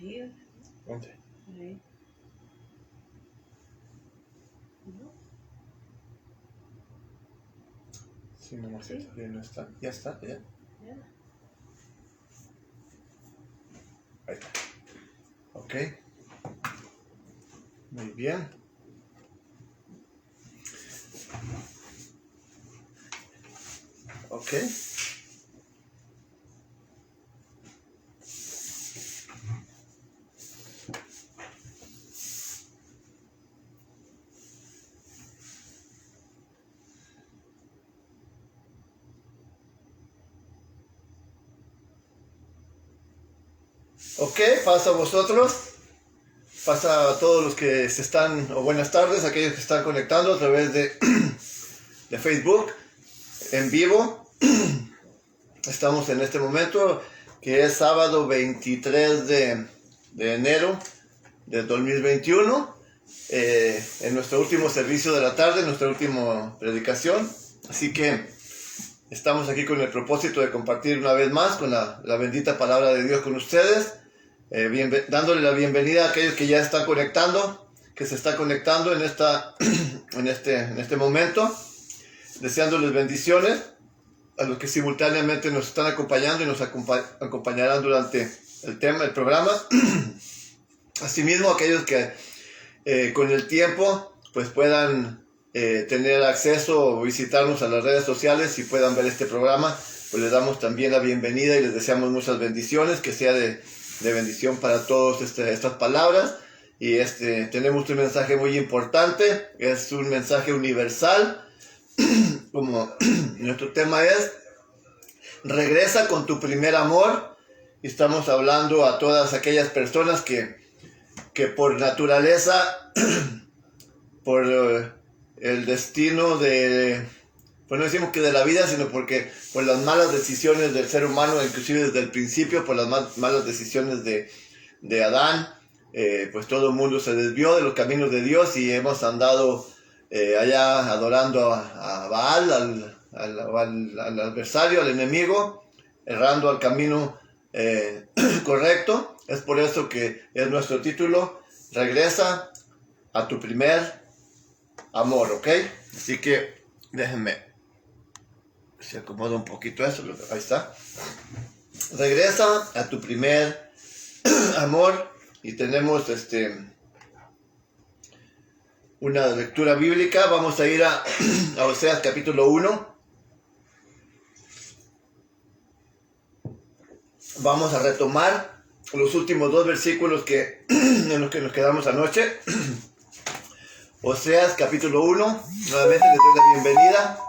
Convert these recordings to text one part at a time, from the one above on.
Here. ¿Dónde? Ahí. ¿No? Sí, no, Sí. todavía no está. Ya está, ya. Ya. Ahí está. Ok. Muy bien. Ok. Ok, pasa a vosotros, pasa a todos los que se están, o buenas tardes, aquellos que están conectando a través de Facebook, en vivo. Estamos en este momento, que es sábado 23 de enero del 2021, en nuestro último servicio de la tarde, nuestra última predicación. Así que estamos aquí con el propósito de compartir una vez más con la bendita palabra de Dios con ustedes. Dándole la bienvenida a aquellos que ya están conectando, que se está conectando en este momento, deseándoles bendiciones a los que simultáneamente nos están acompañando y nos acompañarán durante el programa. Asimismo, aquellos que con el tiempo pues puedan tener acceso o visitarnos a las redes sociales y puedan ver este programa, pues les damos también la bienvenida y les deseamos muchas bendiciones, que sea de bendición para todos estas palabras. Y tenemos un mensaje muy importante, es un mensaje universal, como nuestro tema es regresa con tu primer amor. Y estamos hablando a todas aquellas personas que por naturaleza, por el destino pues no decimos que de la vida, sino porque por las malas decisiones del ser humano, inclusive desde el principio, por las malas decisiones de Adán, pues todo el mundo se desvió de los caminos de Dios y hemos andado allá adorando a Baal, al adversario, al enemigo, errando al camino correcto. Es por eso que es nuestro título, regresa a tu primer amor, ¿ok? Así que déjenme, se acomoda un poquito eso, ahí está. Regresa a tu primer amor. Y tenemos una lectura bíblica. Vamos a ir a Oseas capítulo 1. Vamos a retomar los últimos dos versículos en los que nos quedamos anoche. Oseas capítulo 1. Nuevamente les doy la bienvenida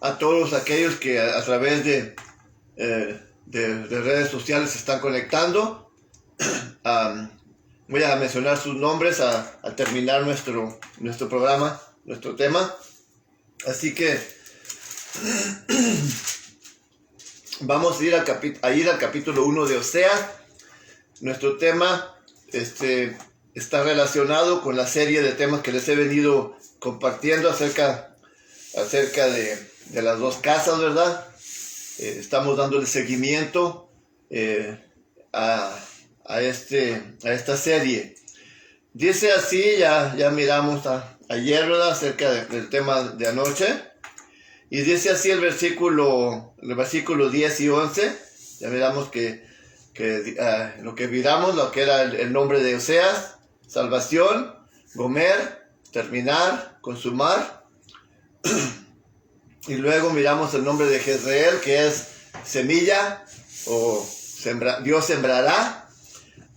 a todos aquellos que a través de redes sociales se están conectando. Voy a mencionar sus nombres al terminar nuestro programa, nuestro tema. Así que vamos a ir al capítulo 1 de Oseas. Nuestro tema está relacionado con la serie de temas que les he venido compartiendo acerca de las dos casas, ¿verdad? Estamos dándole seguimiento a esta serie. Dice así, ya miramos ayer, ¿verdad? Acerca del tema de anoche. Y dice así el versículo 10 y 11. Ya miramos lo que miramos, lo que era el nombre de Oseas: salvación, Gomer, terminar, consumar. Y luego miramos el nombre de Jezreel, que es semilla, o Dios sembrará.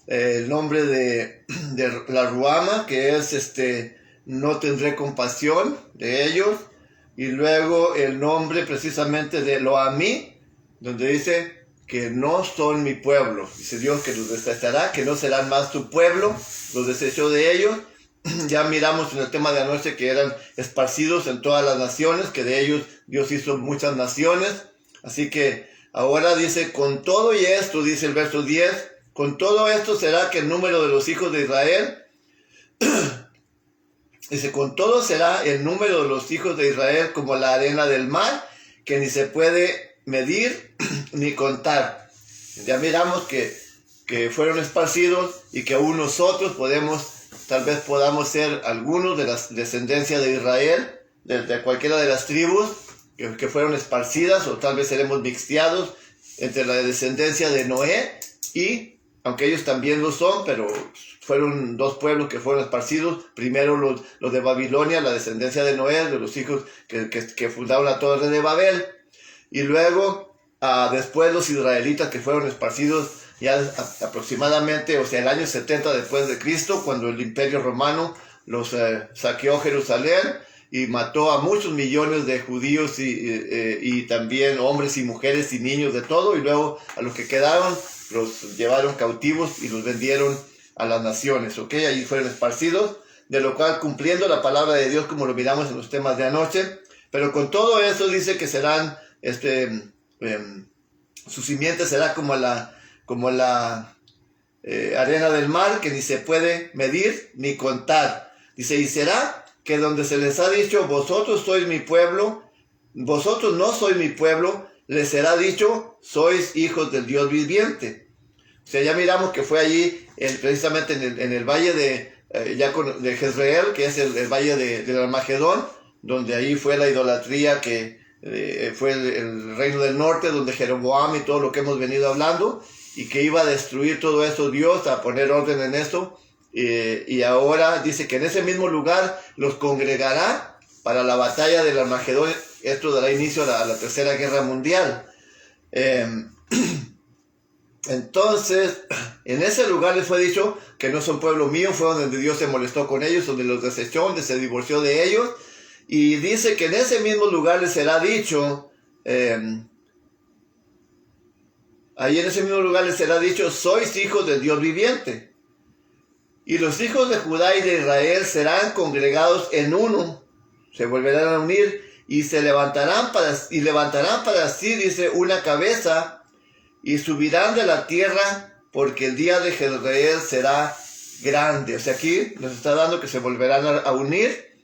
El nombre de la Ruama, que es no tendré compasión de ellos. Y luego el nombre precisamente de Lo-Ammi, donde dice que no son mi pueblo. Dice Dios que los desechará, que no serán más tu pueblo, los desechó de ellos. Ya miramos en el tema de anoche que eran esparcidos en todas las naciones, que de ellos Dios hizo muchas naciones. Así que ahora dice, con todo y esto, dice el verso 10, con todo esto será que el número de los hijos de Israel, dice, con todo será el número de los hijos de Israel como la arena del mar, que ni se puede medir ni contar. Ya miramos que que fueron esparcidos y que aún nosotros tal vez podamos ser algunos de las descendencias de Israel, de cualquiera de las tribus que fueron esparcidas, o tal vez seremos mixteados entre la descendencia de Noé y, aunque ellos también lo son, pero fueron dos pueblos que fueron esparcidos, primero los de Babilonia, la descendencia de Noé, de los hijos que fundaron la torre de Babel, y luego después los israelitas que fueron esparcidos ya aproximadamente, o sea, el año 70 después de Cristo, cuando el Imperio Romano los saqueó Jerusalén y mató a muchos millones de judíos y también hombres y mujeres y niños de todo, y luego a los que quedaron los llevaron cautivos y los vendieron a las naciones, ¿ok? Allí fueron esparcidos, de lo cual cumpliendo la palabra de Dios como lo miramos en los temas de anoche, pero con todo eso dice que serán, su simiente será como la arena del mar, que ni se puede medir ni contar. Dice, y será que donde se les ha dicho, vosotros sois mi pueblo, vosotros no sois mi pueblo, les será dicho, sois hijos del Dios viviente. O sea, ya miramos que fue allí, precisamente en el valle de Jezreel, que es el valle del Armagedón, donde ahí fue la idolatría que fue el reino del norte, donde Jeroboam y todo lo que hemos venido hablando, y que iba a destruir todo eso Dios, a poner orden en esto, y ahora dice que en ese mismo lugar los congregará para la batalla del Armagedón. Esto dará inicio a la Tercera Guerra Mundial. Entonces, en ese lugar les fue dicho que no son pueblo mío, fue donde Dios se molestó con ellos, donde los desechó, donde se divorció de ellos, y dice que en ese mismo lugar les será dicho, ahí en ese mismo lugar les será dicho, sois hijos del Dios viviente. Y los hijos de Judá y de Israel serán congregados en uno, se volverán a unir y levantarán para sí, dice, una cabeza, y subirán de la tierra, porque el día de Jezreel será grande. O sea, aquí nos está dando que se volverán a unir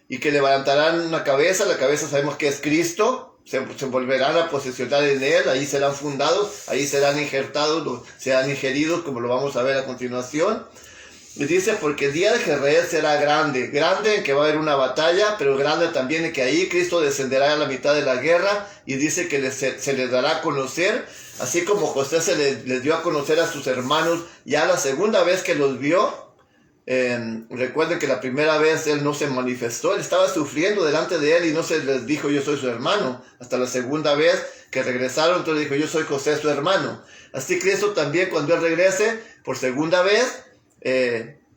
y que levantarán una cabeza. La cabeza sabemos que es Cristo. Se volverán a posesionar en él, ahí serán fundados, ahí serán injertados, serán ingeridos, como lo vamos a ver a continuación. Y dice, porque el día de Jezreel será grande en que va a haber una batalla, pero grande también en que ahí Cristo descenderá a la mitad de la guerra, y dice que se les dará a conocer, así como José les dio a conocer a sus hermanos, ya la segunda vez que los vio. Recuerden que la primera vez él no se manifestó, él estaba sufriendo delante de él y no se les dijo yo soy su hermano. Hasta la segunda vez que regresaron, entonces dijo yo soy José su hermano. Así Cristo también, cuando él regrese por segunda vez,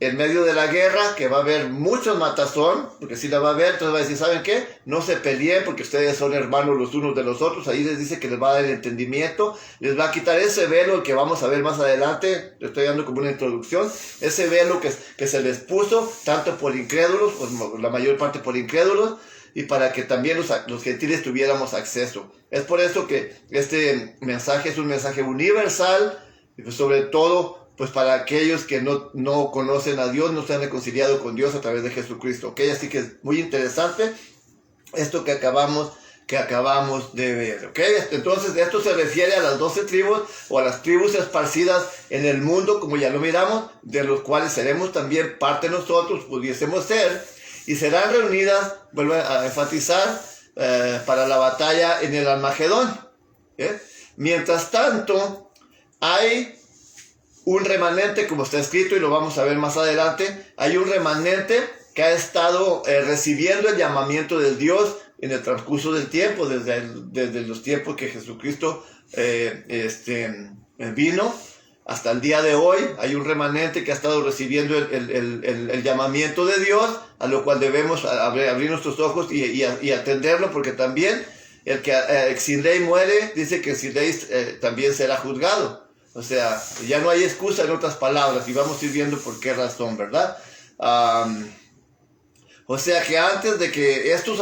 en medio de la guerra, que va a haber muchos matazón, porque sí la va a haber, entonces va a decir, ¿saben qué? No se peleen porque ustedes son hermanos los unos de los otros. Ahí les dice que les va a dar el entendimiento, les va a quitar ese velo que vamos a ver más adelante, le estoy dando como una introducción, ese velo que se les puso, tanto por incrédulos, pues la mayor parte por incrédulos, y para que también los gentiles tuviéramos acceso. Es por eso que este mensaje es un mensaje universal, y pues sobre todo, pues para aquellos que no conocen a Dios, no se han reconciliado con Dios a través de Jesucristo, ¿ok? Así que es muy interesante esto que acabamos de ver, ¿ok? Entonces, esto se refiere a las 12 tribus, o a las tribus esparcidas en el mundo, como ya lo miramos, de los cuales seremos también parte nosotros, pudiésemos ser, y serán reunidas, vuelvo a enfatizar, para la batalla en el Armagedón, ¿eh? Mientras tanto, hay un remanente, como está escrito y lo vamos a ver más adelante, hay un remanente que ha estado recibiendo el llamamiento de Dios en el transcurso del tiempo, desde los tiempos que Jesucristo vino hasta el día de hoy. Hay un remanente que ha estado recibiendo el llamamiento de Dios, a lo cual debemos abrir nuestros ojos y atenderlo, porque también el que sin ley muere, dice que sin ley también será juzgado. O sea, ya no hay excusa, en otras palabras, y vamos a ir viendo por qué razón, ¿verdad? O sea que antes de que esto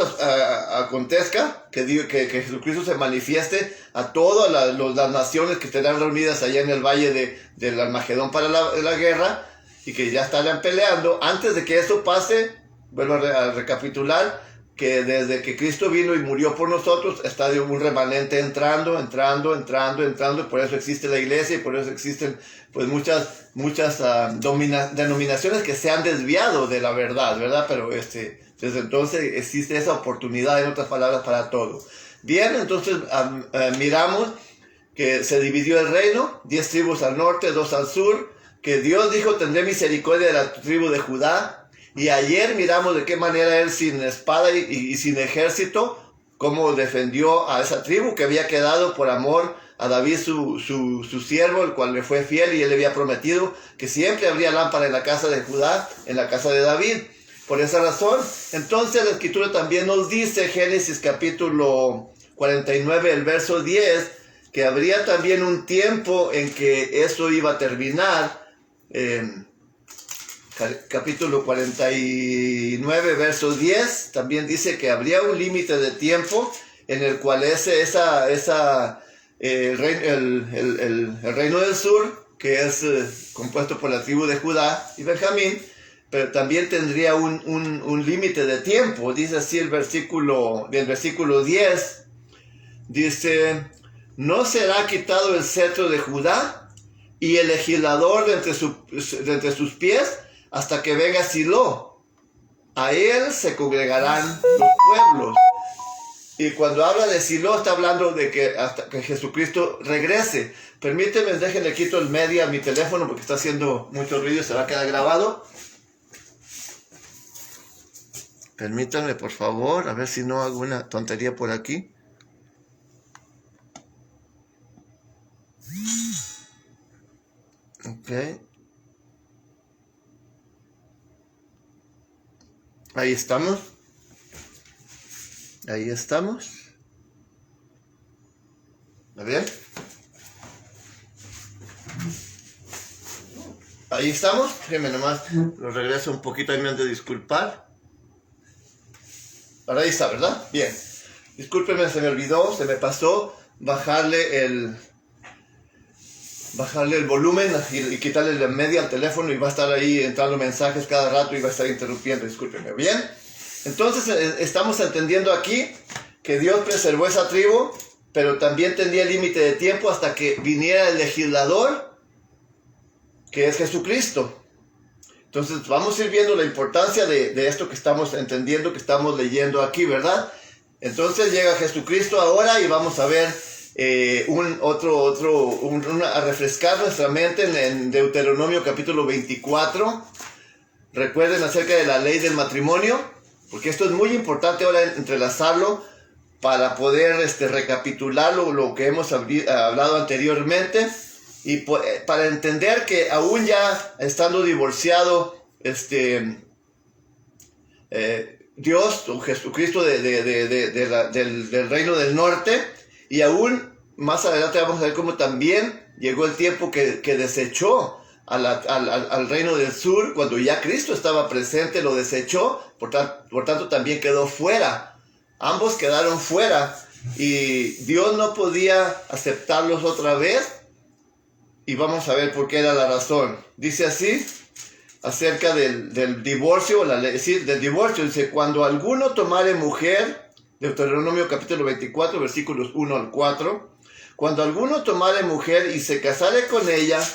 acontezca, que Jesucristo se manifieste a todas las naciones que estarán reunidas allá en el valle del Armagedón para la guerra, y que ya estarán peleando, antes de que eso pase, vuelvo a recapitular, que desde que Cristo vino y murió por nosotros, está de un remanente entrando, y por eso existe la iglesia y por eso existen pues muchas denominaciones que se han desviado de la verdad, pero desde entonces existe esa oportunidad, en otras palabras, para todo. Bien, entonces miramos que se dividió el reino, 10 tribus al norte, 2 al sur, que Dios dijo, tendré misericordia de la tribu de Judá. Y ayer miramos de qué manera él sin espada y sin ejército, cómo defendió a esa tribu que había quedado por amor a David, su siervo, el cual le fue fiel, y él le había prometido que siempre habría lámpara en la casa de Judá, en la casa de David. Por esa razón, entonces la Escritura también nos dice, Génesis capítulo 49, el verso 10, que habría también un tiempo en que eso iba a terminar. Capítulo 49, verso 10, también dice que habría un límite de tiempo en el cual el reino del sur, que es compuesto por la tribu de Judá y Benjamín, pero también tendría un límite de tiempo. Dice así el versículo 10, dice, no será quitado el cetro de Judá y el legislador de entre sus pies, hasta que venga Silo. A él se congregarán los pueblos. Y cuando habla de Silo, está hablando de que hasta que Jesucristo regrese. Permíteme, déjenle quito el media a mi teléfono porque está haciendo mucho ruido y se va a quedar grabado. Permítanme, por favor, a ver si no hago una tontería por aquí. Ok. Ahí estamos. Ahí estamos. ¿Está bien? Ahí estamos. Déjenme nomás, lo regreso un poquito, ahí me han de disculpar. Ahora ahí está, ¿verdad? Bien. Discúlpenme, se me olvidó, se me pasó bajarle el volumen y quitarle la media al teléfono, y va a estar ahí entrando mensajes cada rato y va a estar interrumpiendo. Discúlpenme. Bien. Entonces estamos entendiendo aquí que Dios preservó esa tribu, pero también tenía límite de tiempo hasta que viniera el legislador, que es Jesucristo. Entonces vamos a ir viendo la importancia de esto que estamos entendiendo, que estamos leyendo aquí, ¿verdad? Entonces llega Jesucristo ahora y vamos a ver a refrescar nuestra mente en Deuteronomio capítulo 24. Recuerden acerca de la ley del matrimonio, porque esto es muy importante ahora entrelazarlo para poder recapitular lo que hemos hablado anteriormente. Y para entender que aún ya estando divorciado, Dios o Jesucristo del reino del norte, y aún más adelante vamos a ver cómo también llegó el tiempo que desechó al reino del sur. Cuando ya Cristo estaba presente, lo desechó, por tanto también quedó fuera. Ambos quedaron fuera y Dios no podía aceptarlos otra vez. Y vamos a ver por qué era la razón. Dice así, acerca del divorcio, del divorcio, dice, cuando alguno tomare mujer, Deuteronomio capítulo 24, versículos 1 al 4, cuando alguno tomare mujer y se casare con ella,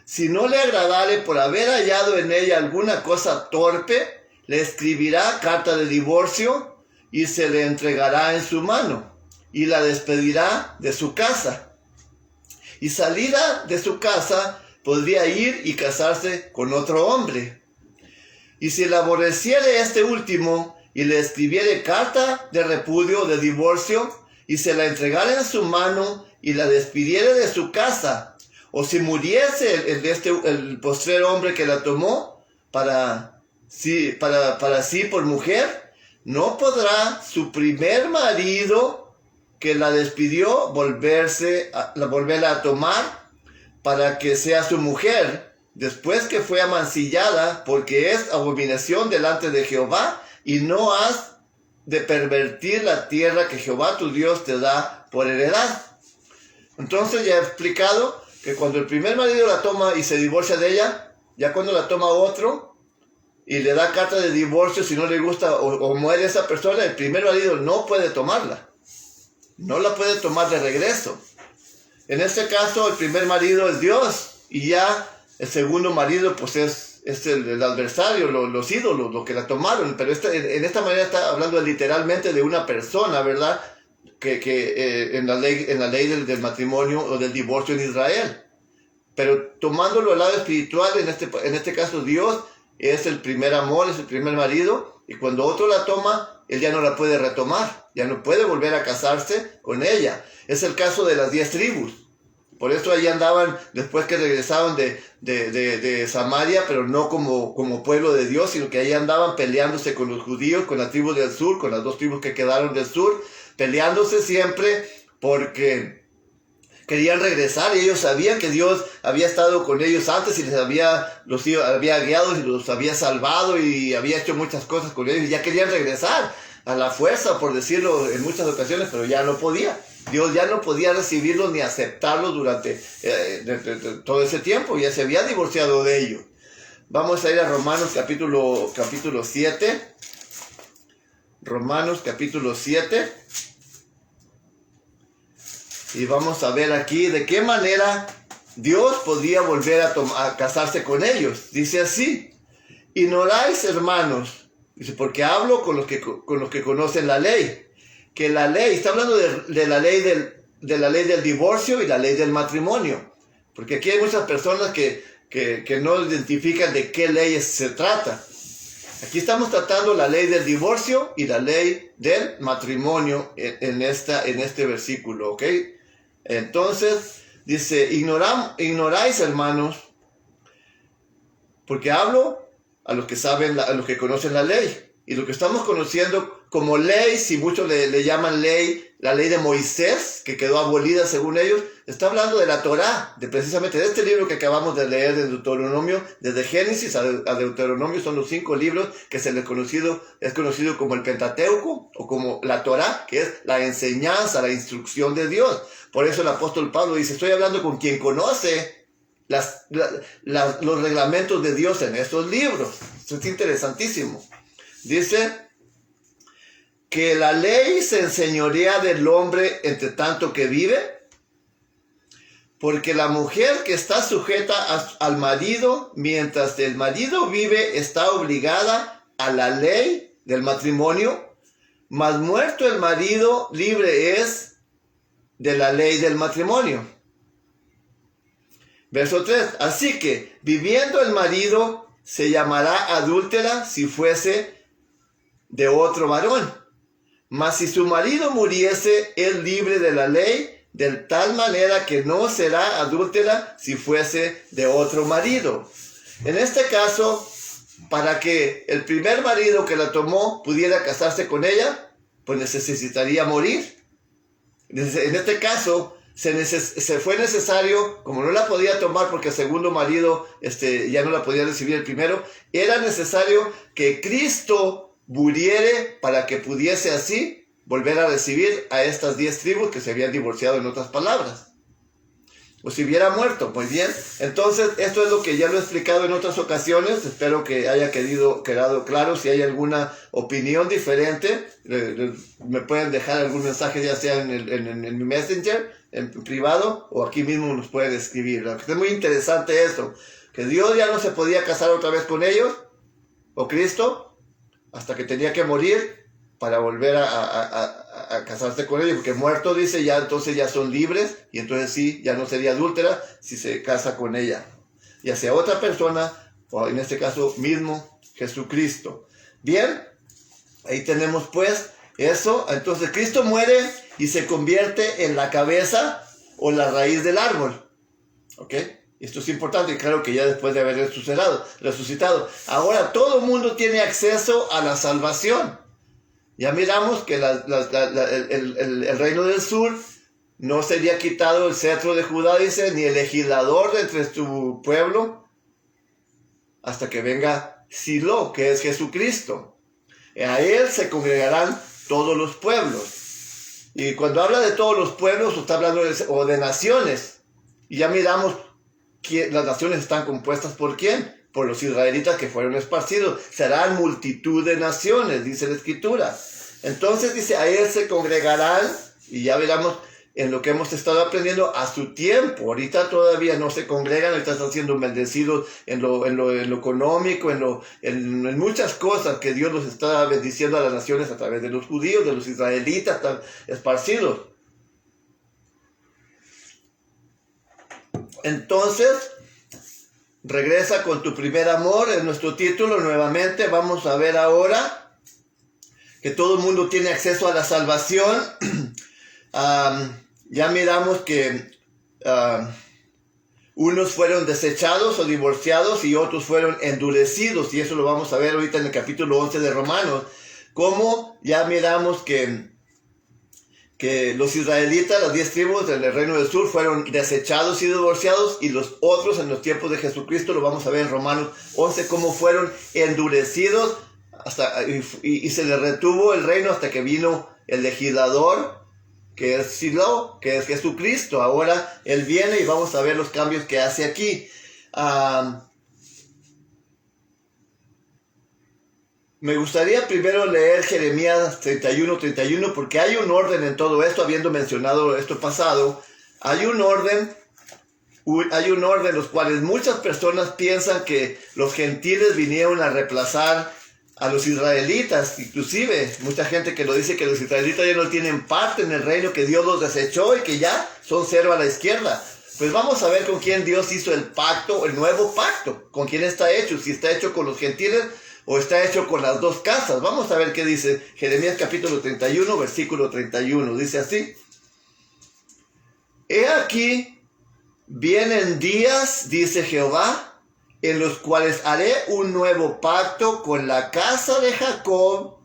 si no le agradare por haber hallado en ella alguna cosa torpe, le escribirá carta de divorcio y se le entregará en su mano, y la despedirá de su casa. Y salida de su casa, podría ir y casarse con otro hombre. Y si le aborreciere este último, y le escribiere carta de repudio, de divorcio, y se la entregara en su mano, y la despidiere de su casa, o si muriese el postrer hombre que la tomó para sí por mujer, no podrá su primer marido que la despidió volverla a tomar para que sea su mujer, después que fue amancillada, porque es abominación delante de Jehová, y no has de pervertir la tierra que Jehová tu Dios te da por heredad. Entonces ya he explicado que cuando el primer marido la toma y se divorcia de ella, ya cuando la toma otro, y le da carta de divorcio si no le gusta o muere esa persona, el primer marido no puede tomarla. No la puede tomar de regreso. En este caso, el primer marido es Dios y ya el segundo marido pues es el adversario, los ídolos, los que la tomaron. Pero en esta manera está hablando literalmente de una persona, ¿verdad? Que en la ley del matrimonio o del divorcio en Israel. Pero tomándolo al lado espiritual, en este caso Dios es el primer amor, es el primer marido, y cuando otro la toma, él ya no la puede retomar, ya no puede volver a casarse con ella. Es el caso de las 10 tribus. Por eso ahí andaban, después que regresaban de Samaria, pero no como pueblo de Dios, sino que ahí andaban peleándose con los judíos, con la tribu del sur, con las 2 tribus que quedaron del sur, peleándose siempre porque querían regresar, y ellos sabían que Dios había estado con ellos antes y los había guiado y los había salvado y había hecho muchas cosas con ellos, y ya querían regresar a la fuerza, por decirlo en muchas ocasiones, pero ya no podía. Dios ya no podía recibirlos ni aceptarlos durante todo ese tiempo, ya se había divorciado de ellos. Vamos a ir a Romanos capítulo 7. Romanos capítulo 7. Y vamos a ver aquí de qué manera Dios podía volver a casarse con ellos. Dice así: ignoráis, hermanos, dice, porque hablo con los que conocen la ley. Que la ley, está hablando de la ley del divorcio y la ley del matrimonio. Porque aquí hay muchas personas que no identifican de qué leyes se trata. Aquí estamos tratando la ley del divorcio y la ley del matrimonio en este versículo, ¿ok? Entonces, dice, ignoráis, hermanos, porque hablo a los que saben, a los que conocen la ley. Y lo que estamos conociendo como ley, si muchos le llaman ley, la ley de Moisés, que quedó abolida según ellos, está hablando de la Torá, precisamente de este libro que acabamos de leer de Deuteronomio, desde Génesis a Deuteronomio, son los 5 libros que es conocido como el Pentateuco, o como la Torá, que es la enseñanza, la instrucción de Dios. Por eso el apóstol Pablo dice, estoy hablando con quien conoce los reglamentos de Dios en estos libros. Esto es interesantísimo. Dice que la ley se enseñorea del hombre entre tanto que vive, porque la mujer que está sujeta al marido mientras el marido vive está obligada a la ley del matrimonio, mas muerto el marido, libre es de la ley del matrimonio. Verso 3. Así que, viviendo el marido, se llamará adúltera si fuese de otro varón. Mas si su marido muriese, es libre de la ley, de tal manera que no será adúltera si fuese de otro marido. En este caso, para que el primer marido que la tomó pudiera casarse con ella, pues necesitaría morir. En este caso, se fue necesario, como no la podía tomar porque el segundo marido ya no la podía recibir el primero, era necesario que Cristo muriere para que pudiese así volver a recibir a estas 10 tribus que se habían divorciado, en otras palabras. O si hubiera muerto, pues bien. Entonces, esto es lo que ya lo he explicado en otras ocasiones. Espero que haya quedado claro. Si hay alguna opinión diferente, me pueden dejar algún mensaje, ya sea en mi Messenger, en privado, o aquí mismo nos pueden escribir. Es muy interesante esto, que Dios ya no se podía casar otra vez con ellos, o Cristo, hasta que tenía que morir para volver a casarse con ellos, porque muerto, dice, ya entonces ya son libres, y entonces sí, ya no sería adúltera si se casa con ella, ya sea otra persona, o en este caso mismo Jesucristo. Bien, ahí tenemos pues eso. Entonces Cristo muere y se convierte en la cabeza o la raíz del árbol, ¿ok? Esto es importante, y claro que ya después de haber resucitado. Ahora todo el mundo tiene acceso a la salvación. Ya miramos que el reino del sur no sería quitado el cetro de Judá, dice, ni el legislador de entre tu pueblo, hasta que venga Silo, que es Jesucristo. A él se congregarán todos los pueblos. Y cuando habla de todos los pueblos, está hablando de naciones. Y ya miramos que las naciones están compuestas ¿por quién? por los israelitas que fueron esparcidos. Serán multitud de naciones, dice la Escritura. Entonces dice, a él se congregarán, y ya veremos en lo que hemos estado aprendiendo, a su tiempo. Ahorita todavía no se congregan, ahorita están siendo bendecidos en lo económico, en muchas cosas que Dios los está bendiciendo a las naciones a través de los judíos, de los israelitas tan esparcidos. Entonces, regresa con tu primer amor, es nuestro título. Nuevamente vamos a ver ahora que todo el mundo tiene acceso a la salvación. Ya miramos que unos fueron desechados o divorciados y otros fueron endurecidos, y eso lo vamos a ver ahorita en el capítulo 11 de Romanos. Como ya miramos que los israelitas, las 10 tribus del reino del sur, fueron desechados y divorciados, y los otros en los tiempos de Jesucristo, lo vamos a ver en Romanos 11, cómo fueron endurecidos y se les retuvo el reino hasta que vino el legislador, que es Silo, que es Jesucristo. Ahora Él viene y vamos a ver los cambios que hace aquí. Me gustaría primero leer Jeremías 31, porque hay un orden en todo esto, habiendo mencionado esto pasado. Hay un orden los cuales muchas personas piensan que los gentiles vinieron a reemplazar a los israelitas. Inclusive mucha gente que lo dice, que los israelitas ya no tienen parte en el reino, que Dios los desechó y que ya son cero a la izquierda. Pues vamos a ver con quién Dios hizo el pacto, el nuevo pacto, con quién está hecho, si está hecho con los gentiles o está hecho con las dos casas. Vamos a ver qué dice Jeremías capítulo 31, versículo 31. Dice así: He aquí, vienen días, dice Jehová, en los cuales haré un nuevo pacto con la casa de Jacob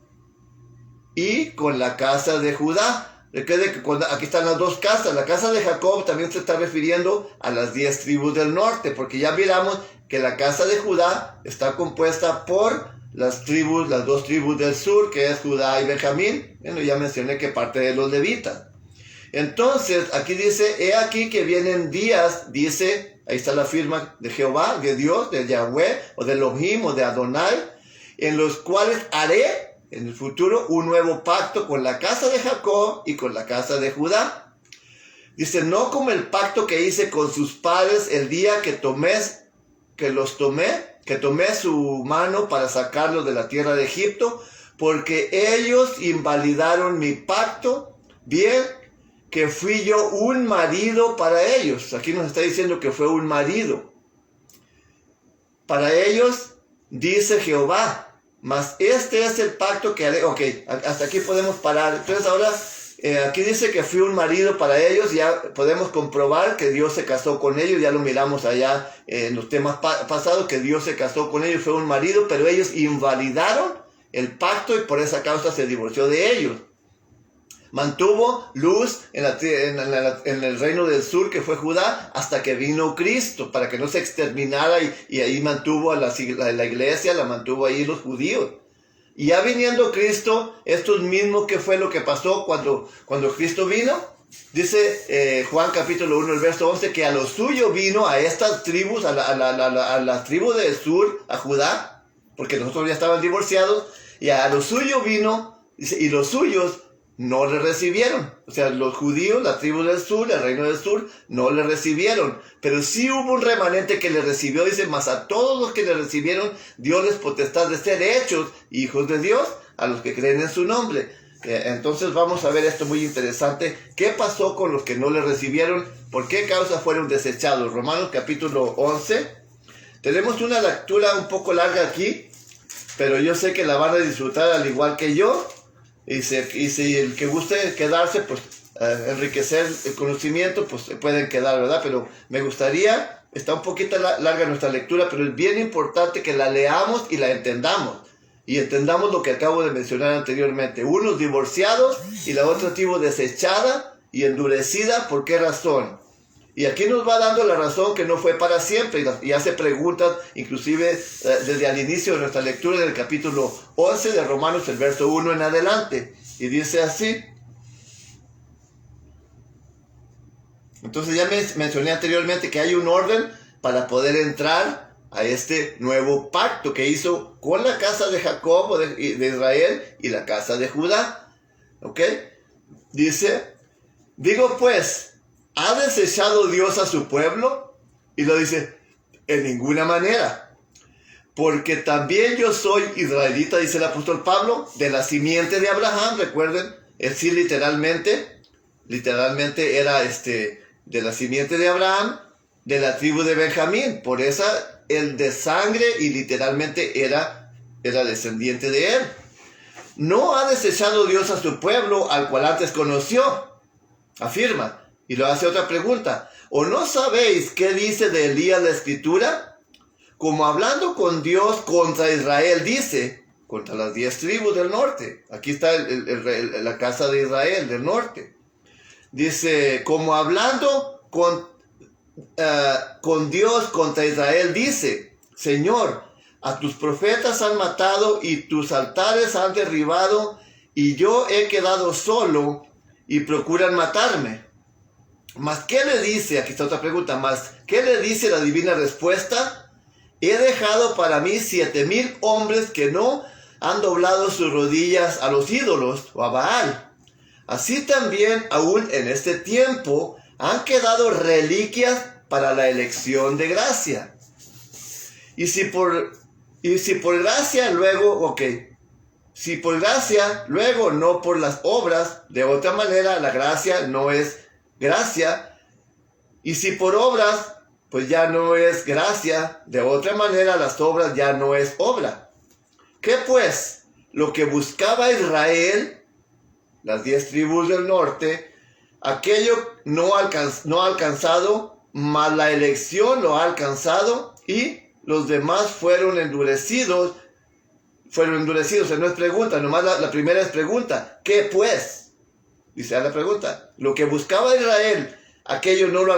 y con la casa de Judá. Recuerde que aquí están las dos casas. La casa de Jacob también se está refiriendo a las 10 tribus del norte, porque ya miramos que la casa de Judá está compuesta por las dos tribus del sur, que es Judá y Benjamín. Bueno, ya mencioné que parte de los levitas. Entonces, aquí dice, he aquí que vienen días, dice, ahí está la firma de Jehová, de Dios, de Yahweh, o de Elohim, o de Adonai, en los cuales haré en el futuro un nuevo pacto con la casa de Jacob y con la casa de Judá. Dice, no como el pacto que hice con sus padres el día que tomé su mano para sacarlos de la tierra de Egipto, porque ellos invalidaron mi pacto, bien que fui yo un marido para ellos. Aquí nos está diciendo que fue un marido para ellos, dice Jehová. Mas este es el pacto que haré. Ok, hasta aquí podemos parar. Entonces ahora, aquí dice que fui un marido para ellos. Ya podemos comprobar que Dios se casó con ellos. Ya lo miramos allá en los temas pasados, que Dios se casó con ellos, fue un marido, pero ellos invalidaron el pacto y por esa causa se divorció de ellos. Mantuvo luz en el reino del sur, que fue Judá, hasta que vino Cristo, para que no se exterminara, y ahí mantuvo a la iglesia, la mantuvo ahí los judíos. Y ya viniendo Cristo, esto es mismo que fue lo que pasó cuando Cristo vino. Dice Juan capítulo 1, el verso 11, que a lo suyo vino, a estas tribus, a la tribu del sur, a Judá, porque nosotros ya estaban divorciados, y a lo suyo vino, dice, y los suyos no le recibieron. O sea, los judíos, la tribu del sur, el reino del sur, no le recibieron. Pero sí hubo un remanente que le recibió. Dice, mas a todos los que le recibieron, dio les potestad de ser hechos hijos de Dios, a los que creen en su nombre. Entonces vamos a ver esto muy interesante. ¿Qué pasó con los que no le recibieron? ¿Por qué causa fueron desechados? Romanos capítulo 11. Tenemos una lectura un poco larga aquí, pero yo sé que la van a disfrutar al igual que yo. Y si el que guste quedarse, pues enriquecer el conocimiento, pues se pueden quedar, ¿verdad? Pero me gustaría, está un poquito larga nuestra lectura, pero es bien importante que la leamos y la entendamos. Y entendamos lo que acabo de mencionar anteriormente. Unos divorciados y la otra tribu desechada y endurecida. ¿Por qué razón? Y aquí nos va dando la razón que no fue para siempre, y hace preguntas, inclusive desde el inicio de nuestra lectura del capítulo 11 de Romanos, el verso 1 en adelante, y dice así. Entonces ya mencioné anteriormente que hay un orden para poder entrar a este nuevo pacto que hizo con la casa de Jacob de Israel y la casa de Judá. ¿Ok? Dice, digo pues, ¿ha desechado Dios a su pueblo? Y lo dice, en ninguna manera. Porque también yo soy israelita, dice el apóstol Pablo, de la simiente de Abraham. Recuerden, él sí literalmente era de la simiente de Abraham, de la tribu de Benjamín. Por esa, el de sangre, y literalmente era descendiente de él. No ha desechado Dios a su pueblo, al cual antes conoció. Afirma. Y lo hace otra pregunta. ¿O no sabéis qué dice de Elías la Escritura? Como hablando con Dios contra Israel, dice, contra las 10 tribus del norte. Aquí está la casa de Israel del norte. Dice, como hablando con Dios contra Israel, dice, Señor, a tus profetas han matado y tus altares han derribado, y yo he quedado solo y procuran matarme. ¿Mas qué le dice? Aquí está otra pregunta. ¿Mas qué le dice la divina respuesta? He dejado para mí 7,000 hombres que no han doblado sus rodillas a los ídolos o a Baal. Así también, aún en este tiempo, han quedado reliquias para la elección de gracia. Y si por gracia, luego, si por gracia, luego no por las obras, de otra manera la gracia no es gracia. Y si por obras, pues ya no es gracia, de otra manera las obras ya no es obra. ¿Qué pues? Lo que buscaba Israel, las 10 tribus del norte, aquello no ha alcanzado, mas la elección lo ha alcanzado, y los demás fueron endurecidos. No es pregunta, nomás la primera es pregunta. ¿Qué pues? Dice la pregunta. Lo que buscaba Israel, aquello no lo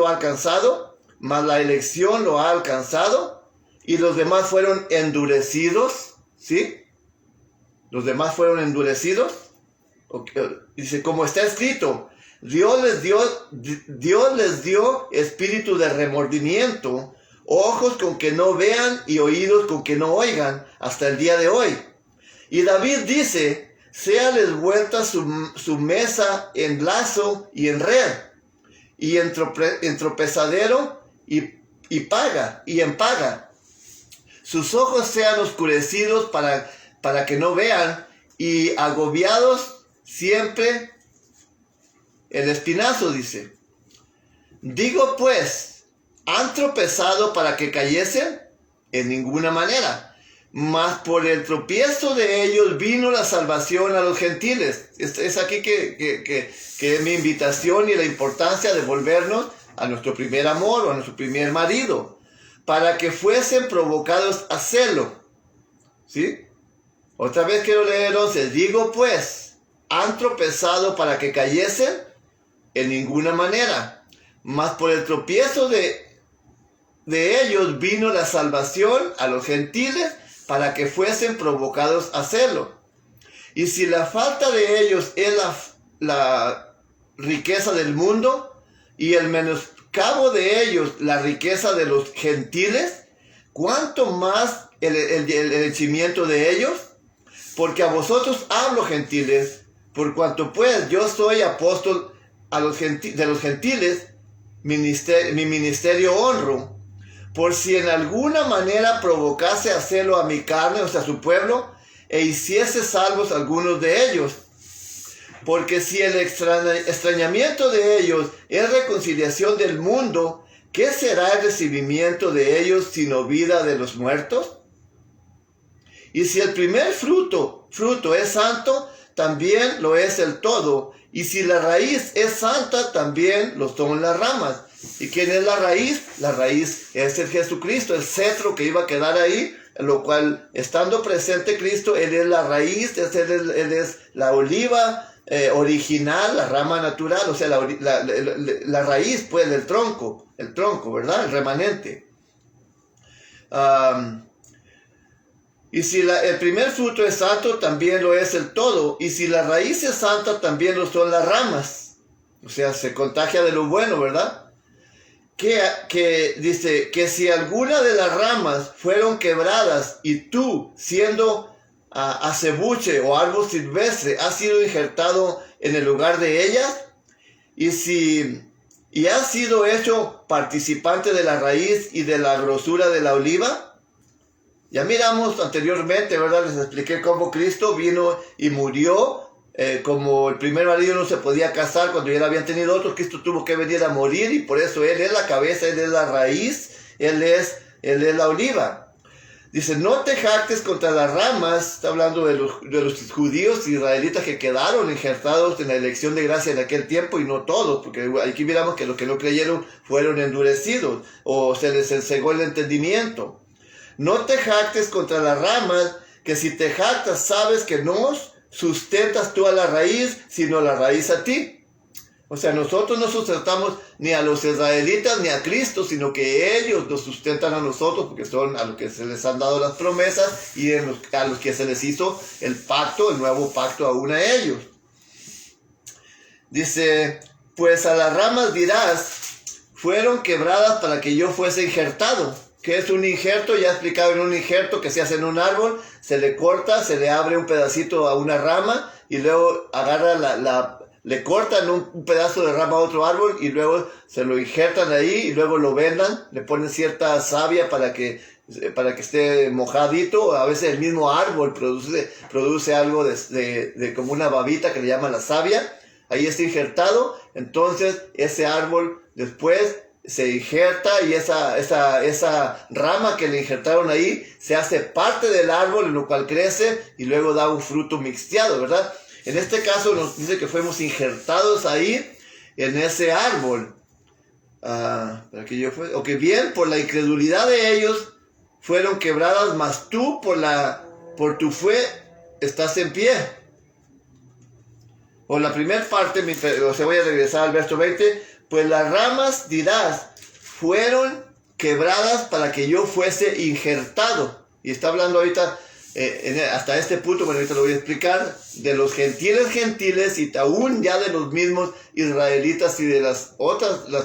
ha alcanzado, mas la elección lo ha alcanzado, y los demás fueron endurecidos. ¿Sí? Los demás fueron endurecidos. Dice, como está escrito, Dios les dio espíritu de remordimiento, ojos con que no vean y oídos con que no oigan, hasta el día de hoy. Y David dice, séales vuelta su mesa en lazo y en red, y en tropezadero y en paga. Sus ojos sean oscurecidos para que no vean, y agobiados siempre el espinazo, dice. Digo pues, ¿han tropezado para que cayesen? En ninguna manera. Mas por el tropiezo de ellos vino la salvación a los gentiles. Es aquí que es mi invitación y la importancia de volvernos a nuestro primer amor o a nuestro primer marido, para que fuesen provocados a celo. ¿Sí? Otra vez quiero leer entonces. Digo pues, ¿han tropezado para que cayesen? En ninguna manera. Mas por el tropiezo de ellos vino la salvación a los gentiles, para que fuesen provocados a hacerlo. Y si la falta de ellos es la riqueza del mundo, y el menoscabo de ellos la riqueza de los gentiles, ¿cuánto más el henchimiento de ellos? Porque a vosotros hablo, gentiles, por cuanto pues yo soy apóstol de los gentiles, mi ministerio honro, por si en alguna manera provocase a celo a mi carne, o sea, a su pueblo, e hiciese salvos algunos de ellos. Porque si el extrañamiento de ellos es reconciliación del mundo, ¿qué será el recibimiento de ellos sino vida de los muertos? Y si el primer fruto es santo, también lo es el todo. Y si la raíz es santa, también lo son las ramas. ¿Y quién es la raíz? La raíz es el Jesucristo, el cetro que iba a quedar ahí, en lo cual, estando presente Cristo, Él es la raíz, Él es la oliva original, la rama natural, o sea, la raíz, pues, del tronco, ¿verdad? El remanente. Y si el primer fruto es santo, también lo es el todo. Y si la raíz es santa, también lo son las ramas. O sea, se contagia de lo bueno, ¿verdad? que dice que si alguna de las ramas fueron quebradas y tú, siendo acebuche o árbol silvestre, has sido injertado en el lugar de ellas, y has sido hecho participante de la raíz y de la grosura de la oliva. Ya miramos anteriormente, ¿verdad? Les expliqué cómo Cristo vino y murió. Como el primer marido no se podía casar cuando ya habían tenido otro, Cristo tuvo que venir a morir, y por eso Él es la cabeza, Él es la raíz, Él es la oliva. Dice, no te jactes contra las ramas. Está hablando de los judíos israelitas que quedaron injertados en la elección de gracia en aquel tiempo, y no todos, porque aquí miramos que los que no creyeron fueron endurecidos o se les cegó el entendimiento. No te jactes contra las ramas, que si te jactas sabes que no sustentas tú a la raíz, sino la raíz a ti. O sea, nosotros no sustentamos ni a los israelitas ni a Cristo, sino que ellos nos sustentan a nosotros, porque son a los que se les han dado las promesas y a los que se les hizo el pacto, el nuevo pacto aún a ellos. Dice, pues a las ramas dirás, fueron quebradas para que yo fuese injertado. ¿Qué es un injerto? Ya he explicado en un injerto que se hace en un árbol, se le corta, se le abre un pedacito a una rama y luego agarra le cortan un pedazo de rama a otro árbol y luego se lo injertan ahí y luego lo vendan, le ponen cierta savia para que esté mojadito. A veces el mismo árbol produce algo de como una babita que le llaman la savia, ahí está injertado. Entonces ese árbol después se injerta y esa rama que le injertaron ahí se hace parte del árbol, en lo cual crece y luego da un fruto mixteado, ¿verdad? En este caso nos dice que fuimos injertados ahí en ese árbol. O que bien, por la incredulidad de ellos fueron quebradas, mas tú por tu fe estás en pie. O la primera parte, voy a regresar al verso 20. Pues las ramas, dirás, fueron quebradas para que yo fuese injertado. Y está hablando ahorita, hasta este punto, bueno, ahorita lo voy a explicar, de los gentiles y aún ya de los mismos israelitas y de las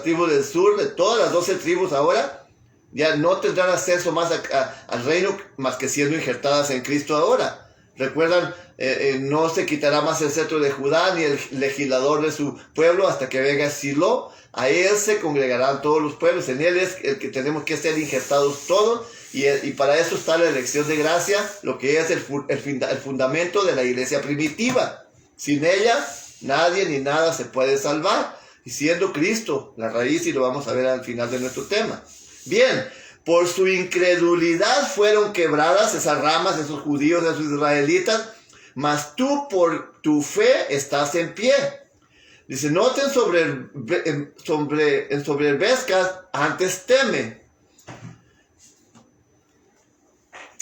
tribus del sur, de todas las 12 tribus ahora, ya no tendrán acceso más al reino más que siendo injertadas en Cristo ahora. Recuerdan, no se quitará más el cetro de Judá ni el legislador de su pueblo hasta que venga Silo. A él se congregarán todos los pueblos. En él es el que tenemos que ser injertados todos. Y para eso está la elección de gracia, lo que es el fundamento de la iglesia primitiva. Sin ella, nadie ni nada se puede salvar. Y siendo Cristo la raíz, y lo vamos a ver al final de nuestro tema. Bien. Por su incredulidad fueron quebradas esas ramas, esos judíos, esos israelitas, mas tú por tu fe estás en pie. Dice, no te ensoberbezcas, antes teme.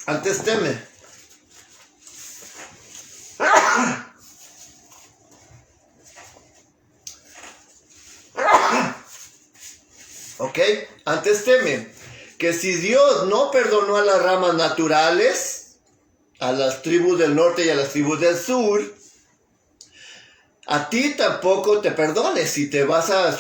Antes teme. Ok, antes teme. Que si Dios no perdonó a las ramas naturales, a las tribus del norte y a las tribus del sur, a ti tampoco te perdones si te vas a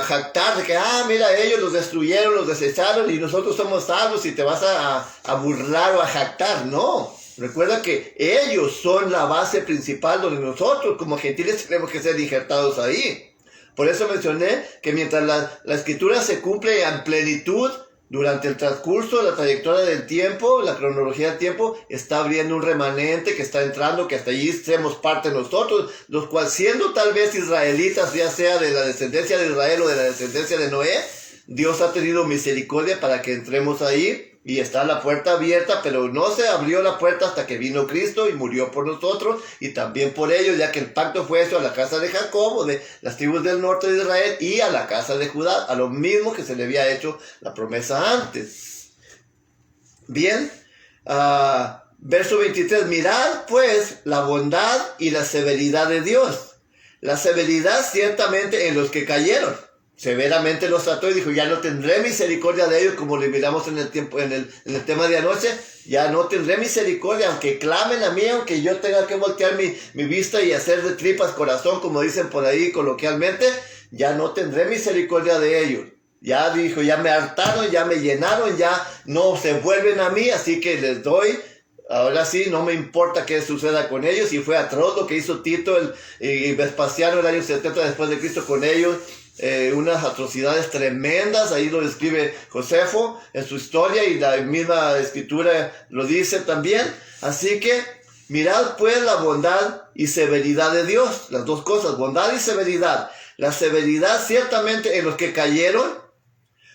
jactar de que, mira, ellos los destruyeron, los desecharon y nosotros somos salvos, y te vas a burlar o a jactar. No, recuerda que ellos son la base principal donde nosotros como gentiles tenemos que ser injertados ahí. Por eso mencioné que mientras la escritura se cumple en plenitud, durante el transcurso de la trayectoria del tiempo, la cronología del tiempo, está abriendo un remanente que está entrando, que hasta allí seremos parte de nosotros, los cuales, siendo tal vez israelitas, ya sea de la descendencia de Israel o de la descendencia de Noé, Dios ha tenido misericordia para que entremos ahí, y está la puerta abierta, pero no se abrió la puerta hasta que vino Cristo y murió por nosotros, y también por ellos, ya que el pacto fue hecho a la casa de Jacob, o de las tribus del norte de Israel, y a la casa de Judá, a lo mismo que se le había hecho la promesa antes. Bien, verso 23, mirad pues la bondad y la severidad de Dios. La severidad ciertamente en los que cayeron. Severamente los trató y dijo, ya no tendré misericordia de ellos, como le miramos en el tema de anoche. Ya no tendré misericordia, aunque clamen a mí, aunque yo tenga que voltear mi vista y hacer de tripas corazón, como dicen por ahí coloquialmente, ya no tendré misericordia de ellos. Ya dijo, ya me hartaron, ya me llenaron, ya no se vuelven a mí, así que les doy. Ahora sí, no me importa qué suceda con ellos. Y fue atroz lo que hizo Tito y Vespasiano el año 70 después de Cristo con ellos. Unas atrocidades tremendas. Ahí lo describe Josefo en su historia y la misma escritura lo dice también. Así que mirad pues la bondad y severidad de Dios. Las dos cosas, bondad y severidad. La severidad ciertamente en los que cayeron,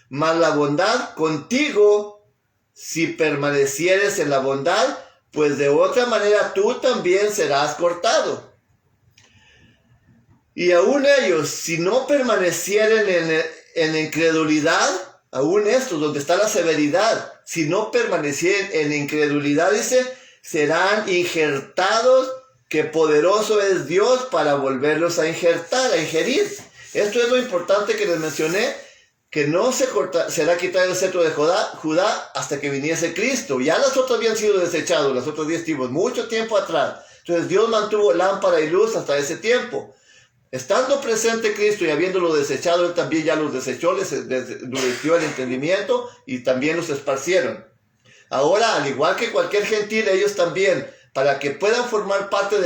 mas la bondad contigo, si permanecieres en la bondad, pues de otra manera tú también serás cortado. Y aún ellos, si no permanecieren en incredulidad, aún estos, donde está la severidad, si no permanecieren en incredulidad, dice, serán injertados, que poderoso es Dios para volverlos a injertar, a ingerir. Esto es lo importante que les mencioné, que no será quitado el cetro de Judá hasta que viniese Cristo. Ya las otras habían sido desechados, las otras 10 tribus, mucho tiempo atrás. Entonces Dios mantuvo lámpara y luz hasta ese tiempo. Estando presente Cristo y habiéndolo desechado, Él también ya los desechó, les endureció el entendimiento y también los esparcieron. Ahora, al igual que cualquier gentil, ellos también, para que puedan formar parte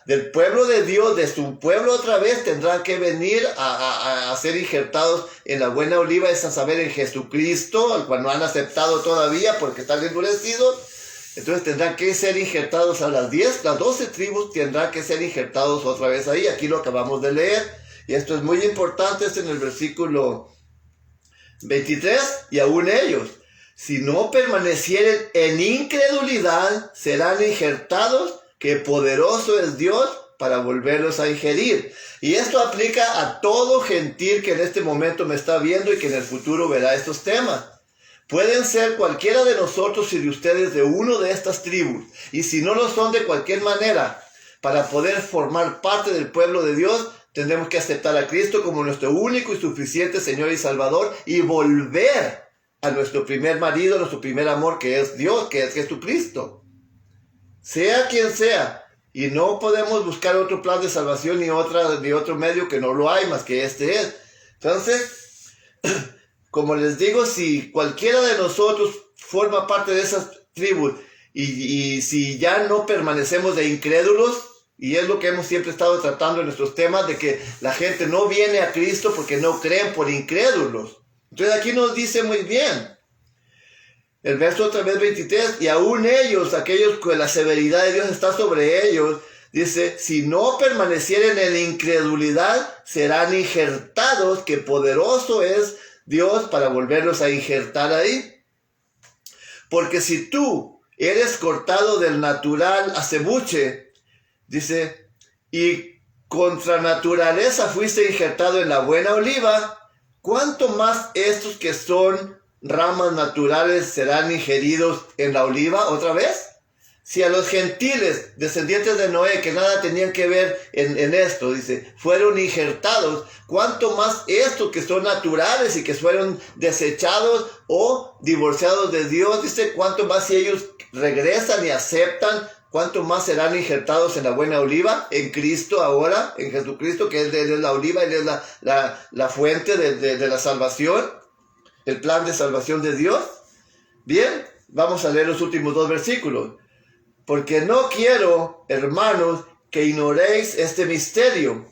del pueblo de Dios, de su pueblo otra vez, tendrán que venir a ser injertados en la buena oliva, es a saber, en Jesucristo, al cual no han aceptado todavía porque están endurecidos. Entonces tendrán que ser injertados a las 12 tribus tendrán que ser injertados otra vez ahí. Aquí lo acabamos de leer. Y esto es muy importante, es en el versículo 23, y aún ellos, si no permanecieren en incredulidad, serán injertados, que poderoso es Dios para volverlos a ingerir. Y esto aplica a todo gentil que en este momento me está viendo y que en el futuro verá estos temas. Pueden ser cualquiera de nosotros y de ustedes de uno de estas tribus. Y si no lo son de cualquier manera, para poder formar parte del pueblo de Dios, tendremos que aceptar a Cristo como nuestro único y suficiente Señor y Salvador y volver a nuestro primer marido, nuestro primer amor, que es Dios, que es Jesucristo. Sea quien sea. Y no podemos buscar otro plan de salvación ni otro medio, que no lo hay más que este es. Entonces, como les digo, si cualquiera de nosotros forma parte de esas tribus y si ya no permanecemos de incrédulos, y es lo que hemos siempre estado tratando en nuestros temas, de que la gente no viene a Cristo porque no creen, por incrédulos. Entonces aquí nos dice muy bien, el verso otra vez 23, y aún ellos, aquellos que la severidad de Dios está sobre ellos, dice, si no permanecieren en incredulidad, serán injertados, que poderoso es Dios para volverlos a injertar ahí. Porque si tú eres cortado del natural acebuche, dice, y contra naturaleza fuiste injertado en la buena oliva, ¿cuánto más estos que son ramas naturales serán ingeridos en la oliva otra vez? Si a los gentiles, descendientes de Noé, que nada tenían que ver en esto, dice, fueron injertados, ¿cuánto más estos que son naturales y que fueron desechados o divorciados de Dios? Dice, ¿cuánto más si ellos regresan y aceptan? ¿Cuánto más serán injertados en la buena oliva? En Cristo ahora, en Jesucristo, que Él es la oliva, Él es la fuente de la salvación, el plan de salvación de Dios. Bien, vamos a leer los últimos 2 versículos. Porque no quiero, hermanos, que ignoréis este misterio,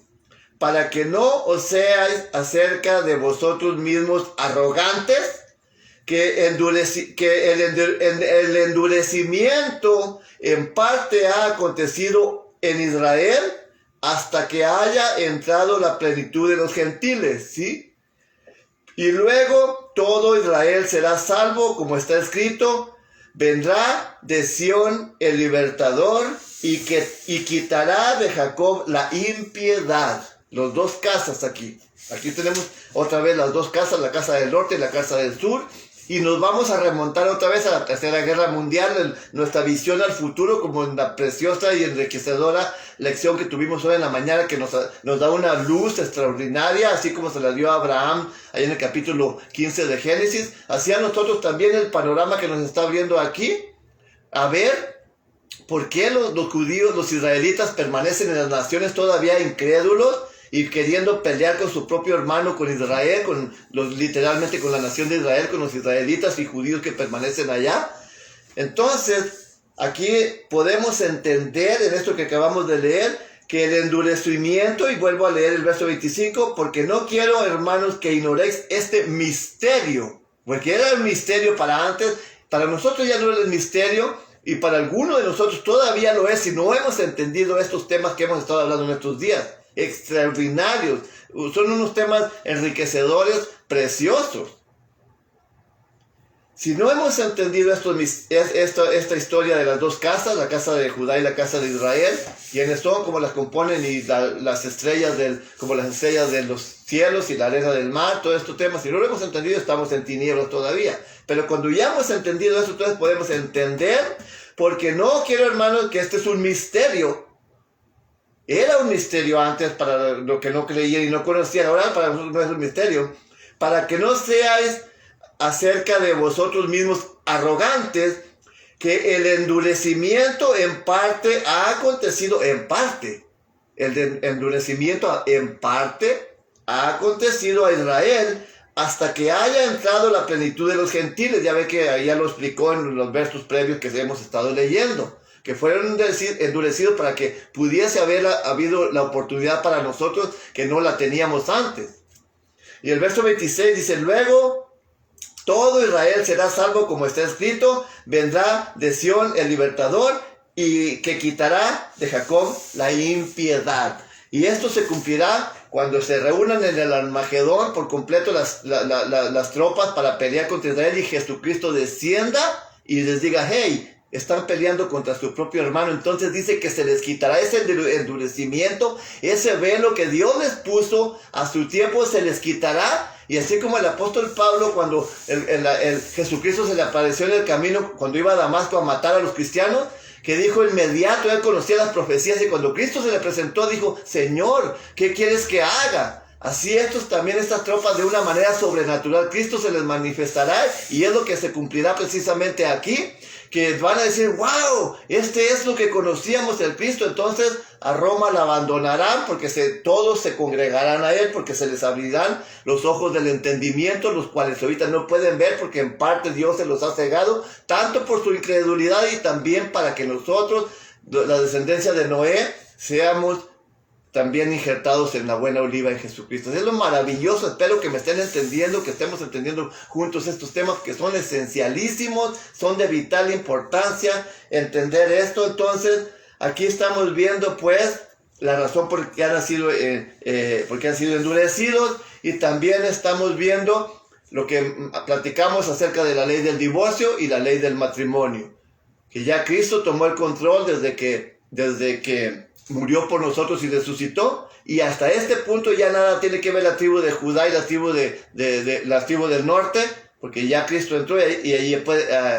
para que no os seáis acerca de vosotros mismos arrogantes, que el endurecimiento en parte ha acontecido en Israel hasta que haya entrado la plenitud de los gentiles, ¿sí? Y luego todo Israel será salvo, como está escrito, vendrá de Sión el libertador y quitará de Jacob la impiedad. Los 2 casas aquí. Aquí tenemos otra vez las 2 casas, la casa del norte y la casa del sur. Y nos vamos a remontar otra vez a la Tercera Guerra Mundial, nuestra visión al futuro, como en la preciosa y enriquecedora lección que tuvimos hoy en la mañana, que nos da una luz extraordinaria, así como se la dio a Abraham, ahí en el capítulo 15 de Génesis. Así a nosotros también el panorama que nos está abriendo aquí, a ver por qué los judíos, los israelitas, permanecen en las naciones todavía incrédulos, y queriendo pelear con su propio hermano, con Israel, literalmente con la nación de Israel, con los israelitas y judíos que permanecen allá. Entonces, aquí podemos entender en esto que acabamos de leer, que el endurecimiento, y vuelvo a leer el verso 25, porque no quiero, hermanos, que ignoréis este misterio, porque era el misterio para antes, para nosotros ya no es el misterio, y para algunos de nosotros todavía lo es, si no hemos entendido estos temas que hemos estado hablando en estos días, extraordinarios, son unos temas enriquecedores, preciosos. Si no hemos entendido esta historia de las dos casas, la casa de Judá y la casa de Israel, quiénes son, cómo las componen, y las estrellas como las estrellas de los cielos y la arena del mar, todos estos temas, si no lo hemos entendido, estamos en tinieblas todavía. Pero cuando ya hemos entendido eso, entonces podemos entender, porque no quiero, hermanos, que este es un misterio. Era un misterio antes para los que no creían y no conocían, ahora para nosotros no es un misterio, para que no seáis acerca de vosotros mismos arrogantes, que el endurecimiento en parte ha acontecido en parte. El endurecimiento en parte ha acontecido a Israel hasta que haya entrado la plenitud de los gentiles. Ya ve que ya lo explicó en los versos previos que hemos estado leyendo, que fueron endurecidos para que pudiese haber habido la oportunidad para nosotros que no la teníamos antes. Y el verso 26 dice, luego todo Israel será salvo, como está escrito, vendrá de Sión el libertador, y que quitará de Jacob la impiedad. Y esto se cumplirá cuando se reúnan en el Armagedón por completo las tropas para pelear contra Israel, y Jesucristo descienda y les diga, hey, están peleando contra su propio hermano. Entonces dice que se les quitará ese endurecimiento, ese velo que Dios les puso a su tiempo, se les quitará. Y así como el apóstol Pablo, cuando Jesucristo se le apareció en el camino, cuando iba a Damasco a matar a los cristianos, que dijo inmediato, él conocía las profecías, y cuando Cristo se le presentó, dijo, Señor, ¿qué quieres que haga? Así estas tropas, de una manera sobrenatural, Cristo se les manifestará, y es lo que se cumplirá precisamente aquí, que van a decir, wow, este es lo que conocíamos del Cristo. Entonces a Roma la abandonarán, porque todos se congregarán a él, porque se les abrirán los ojos del entendimiento, los cuales ahorita no pueden ver, porque en parte Dios se los ha cegado, tanto por su incredulidad y también para que nosotros, la descendencia de Noé, seamos también injertados en la buena oliva en Jesucristo. Es lo maravilloso. Espero que me estén entendiendo, que estemos entendiendo juntos estos temas que son esencialísimos, son de vital importancia entender esto. Entonces, aquí estamos viendo pues la razón por qué han sido endurecidos, y también estamos viendo lo que platicamos acerca de la ley del divorcio y la ley del matrimonio, que ya Cristo tomó el control desde que murió por nosotros y resucitó, y hasta este punto ya nada tiene que ver la tribu de Judá y la tribu del norte, porque ya Cristo entró y ahí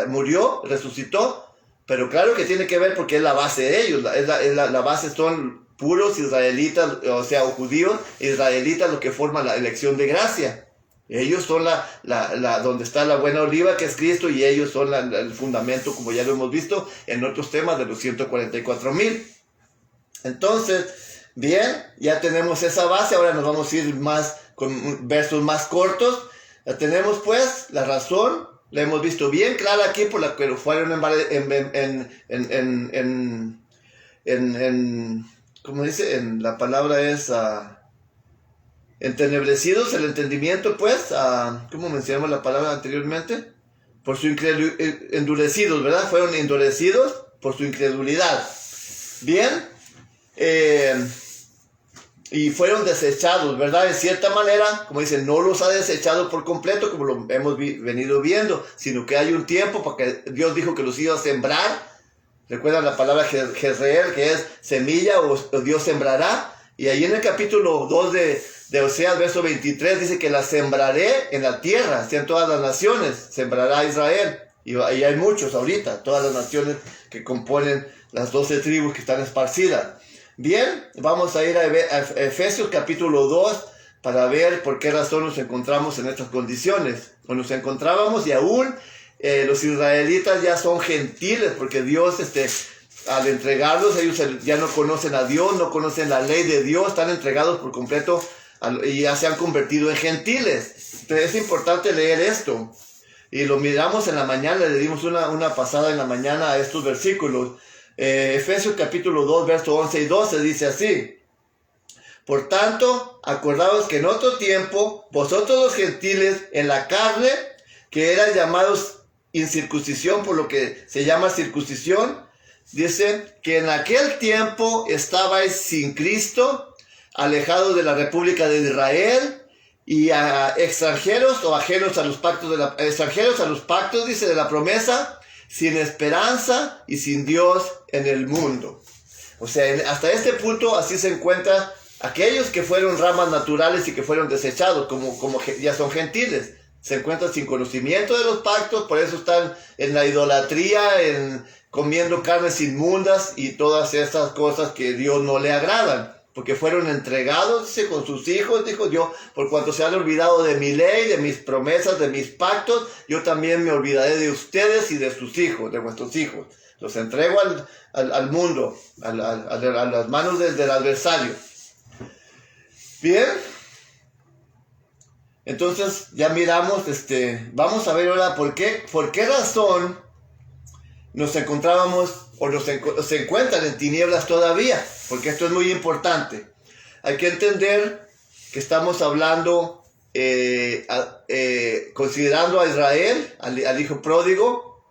murió, resucitó, pero claro que tiene que ver porque es la base de ellos, la base son puros israelitas, o sea, judíos israelitas, lo que forma la elección de gracia. Ellos son donde está la buena oliva, que es Cristo, y ellos son el fundamento, como ya lo hemos visto en otros temas de los 144,000. Entonces, bien, ya tenemos esa base. Ahora nos vamos a ir con versos más cortos. Ya tenemos pues la razón, la hemos visto bien clara aquí, por la que fueron ¿cómo dice? La palabra es entenebrecidos, el entendimiento pues, ¿cómo mencionamos la palabra anteriormente? Por su endurecidos, ¿verdad? Fueron endurecidos por su incredulidad. Bien. Y fueron desechados, ¿verdad? En cierta manera, como dicen, no los ha desechado por completo, como lo hemos venido viendo, sino que hay un tiempo, porque Dios dijo que los iba a sembrar. Recuerdan la palabra Jezreel, que es semilla, o Dios sembrará. Y ahí en el capítulo 2 de Oseas, verso 23, dice que la sembraré en la tierra, en todas las naciones, sembrará Israel. Y ahí hay muchos ahorita, todas las naciones que componen las 12 tribus que están esparcidas. Bien, vamos a ir a Efesios capítulo 2 para ver por qué razón nos encontramos en estas condiciones. O nos encontrábamos, y aún los israelitas ya son gentiles, porque Dios al entregarlos, ellos ya no conocen a Dios, no conocen la ley de Dios, están entregados por completo y ya se han convertido en gentiles. Entonces es importante leer esto. Y lo miramos en la mañana, le dimos una pasada en la mañana a estos versículos. Efesios capítulo 2, versos 11 y 12 dice así: por tanto, acordaos que en otro tiempo, vosotros los gentiles en la carne, que eran llamados incircuncisión por lo que se llama circuncisión, dice que en aquel tiempo estabais sin Cristo, alejados de la República de Israel, y a extranjeros o ajenos a los pactos dice, de la promesa, sin esperanza y sin Dios en el mundo. O sea, hasta este punto así se encuentra aquellos que fueron ramas naturales y que fueron desechados, como ya son gentiles. Se encuentran sin conocimiento de los pactos, por eso están en la idolatría, comiendo carnes inmundas y todas estas cosas que Dios no le agradan. Porque fueron entregados, dice, con sus hijos, dijo yo, por cuanto se han olvidado de mi ley, de mis promesas, de mis pactos, yo también me olvidaré de ustedes y de sus hijos, de vuestros hijos. Los entrego al mundo, a las manos del adversario. Bien, entonces ya miramos, vamos a ver ahora por qué razón nos encontrábamos o se encuentran en tinieblas todavía, porque esto es muy importante. Hay que entender que estamos hablando, considerando a Israel, al hijo pródigo,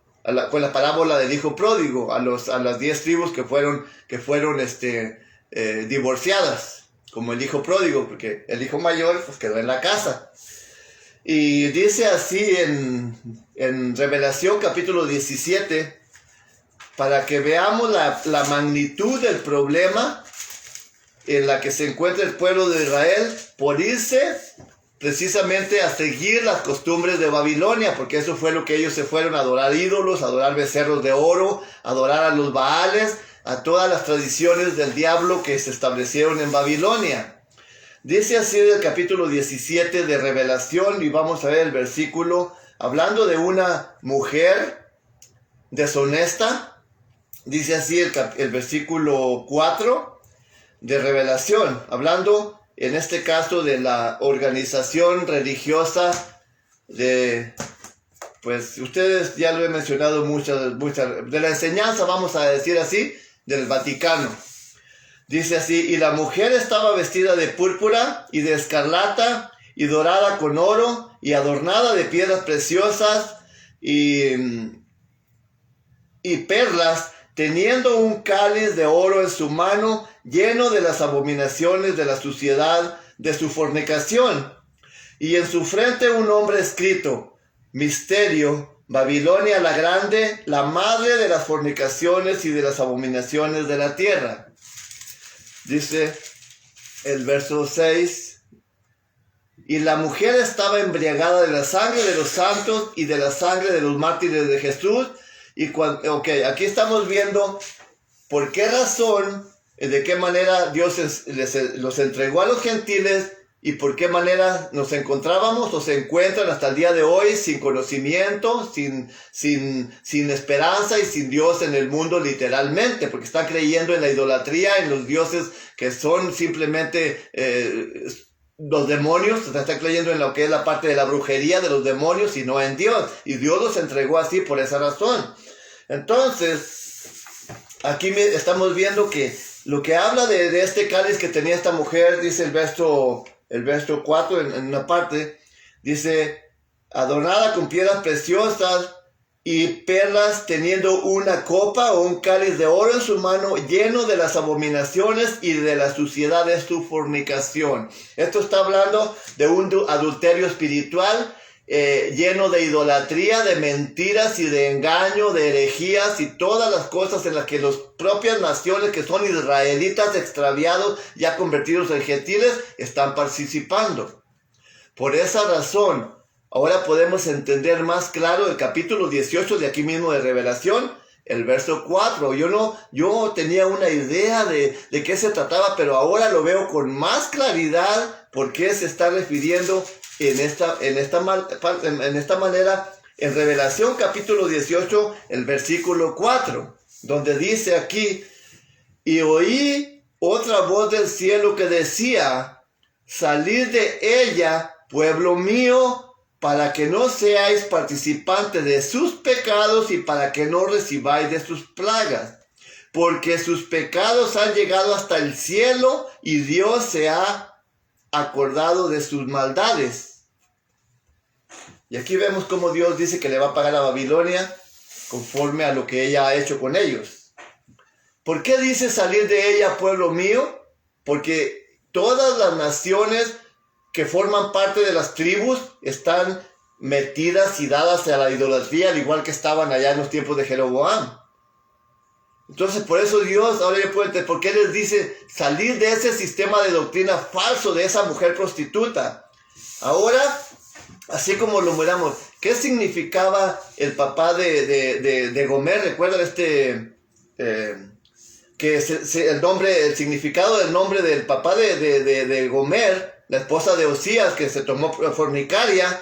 con la parábola del hijo pródigo, a las 10 tribus que fueron divorciadas, como el hijo pródigo, porque el hijo mayor pues quedó en la casa. Y dice así en Revelación capítulo 17, para que veamos la magnitud del problema en la que se encuentra el pueblo de Israel por irse precisamente a seguir las costumbres de Babilonia, porque eso fue lo que ellos se fueron a adorar ídolos, a adorar becerros de oro, a adorar a los Baales, a todas las tradiciones del diablo que se establecieron en Babilonia. Dice así del capítulo 17 de Revelación, y vamos a ver el versículo, hablando de una mujer deshonesta. Dice así el versículo 4 de Revelación, hablando en este caso de la organización religiosa pues ustedes ya lo he mencionado muchas, de la enseñanza, vamos a decir así, del Vaticano. Dice así: y la mujer estaba vestida de púrpura y de escarlata y dorada con oro y adornada de piedras preciosas y perlas, teniendo un cáliz de oro en su mano, lleno de las abominaciones de la suciedad de su fornicación. Y en su frente un nombre escrito: Misterio, Babilonia la Grande, la madre de las fornicaciones y de las abominaciones de la tierra. Dice el verso 6: y la mujer estaba embriagada de la sangre de los santos y de la sangre de los mártires de Jesús. Y aquí estamos viendo por qué razón, de qué manera Dios los entregó a los gentiles y por qué manera nos encontrábamos o se encuentran hasta el día de hoy sin conocimiento, sin esperanza y sin Dios en el mundo literalmente, porque están creyendo en la idolatría, en los dioses que son simplemente los demonios. Están creyendo en lo que es la parte de la brujería de los demonios y no en Dios, y Dios los entregó así por esa razón. Entonces, aquí estamos viendo que lo que habla de este cáliz que tenía esta mujer, dice el verso 4 en una parte, dice: adornada con piedras preciosas y perlas, teniendo una copa o un cáliz de oro en su mano, lleno de las abominaciones y de la suciedad de su fornicación. Esto está hablando de un adulterio espiritual, lleno de idolatría, de mentiras y de engaño, de herejías y todas las cosas en las que las propias naciones que son israelitas extraviados, ya convertidos en gentiles, están participando. Por esa razón, ahora podemos entender más claro el capítulo 18 de aquí mismo de Revelación, el verso 4. Yo tenía una idea de qué se trataba, pero ahora lo veo con más claridad por qué se está refiriendo en esta manera en Revelación capítulo 18, el versículo 4. donde dice aquí, y oí otra voz del cielo que decía, salid de ella, pueblo mío, para que no seáis participantes de sus pecados y para que no recibáis de sus plagas, porque sus pecados han llegado hasta el cielo y Dios se ha acordado de sus maldades. Y aquí vemos cómo Dios dice que le va a pagar a Babilonia conforme a lo que ella ha hecho con ellos. ¿Por qué dice salir de ella, pueblo mío? Porque todas las naciones que forman parte de las tribus están metidas y dadas a la idolatría, al igual que estaban allá en los tiempos de Jeroboam. Entonces, por eso Dios, ahora ya puede entender, ¿por qué les dice salir de ese sistema de doctrina falso de esa mujer prostituta? Ahora, así como lo miramos, ¿qué significaba el papá de Gomer? ¿Recuerdan el significado del nombre del papá de Gomer, la esposa de Osías, que se tomó fornicaria?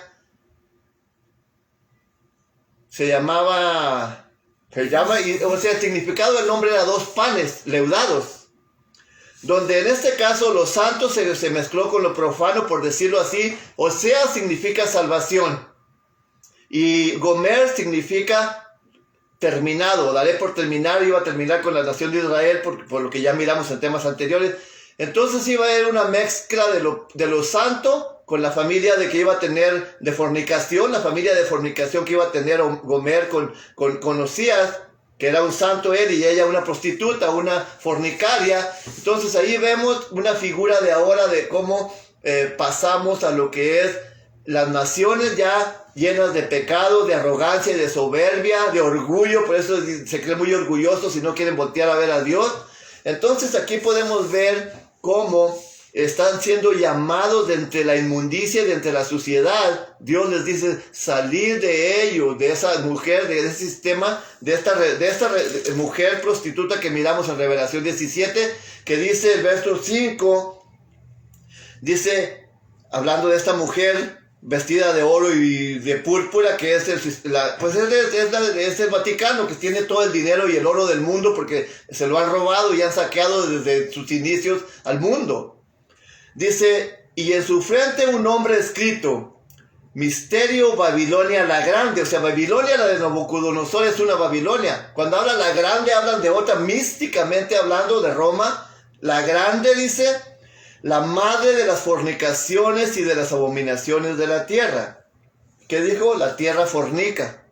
El significado del nombre era 2 panes leudados, donde en este caso lo santo se mezcló con lo profano, por decirlo así. Osea significa salvación y Gomer significa terminado, daré por terminar, iba a terminar con la nación de Israel, por lo que ya miramos en temas anteriores. Entonces iba a haber una mezcla de lo santo con la familia de que iba a tener de fornicación, la familia de fornicación que iba a tener Gomer con Osías, que era un santo él y ella una prostituta, una fornicaria. Entonces ahí vemos una figura de ahora de cómo pasamos a lo que es las naciones ya llenas de pecado, de arrogancia y de soberbia, de orgullo. Por eso se creen muy orgullosos y no quieren voltear a ver a Dios. Entonces aquí podemos ver cómo están siendo llamados de entre la inmundicia y de entre la suciedad. Dios les dice salir de ellos, de esa mujer, de ese sistema, de esta mujer prostituta que miramos en Revelación 17, que dice el verso 5, dice, hablando de esta mujer vestida de oro y de púrpura, que es es el Vaticano, que tiene todo el dinero y el oro del mundo porque se lo han robado y han saqueado desde sus inicios al mundo. Dice, y en su frente un nombre escrito, Misterio Babilonia la Grande. O sea, Babilonia, la de Nabucodonosor, es una Babilonia. Cuando hablan la grande, hablan de otra, místicamente hablando de Roma. La grande, dice, la madre de las fornicaciones y de las abominaciones de la tierra. ¿Qué dijo? La tierra fornica.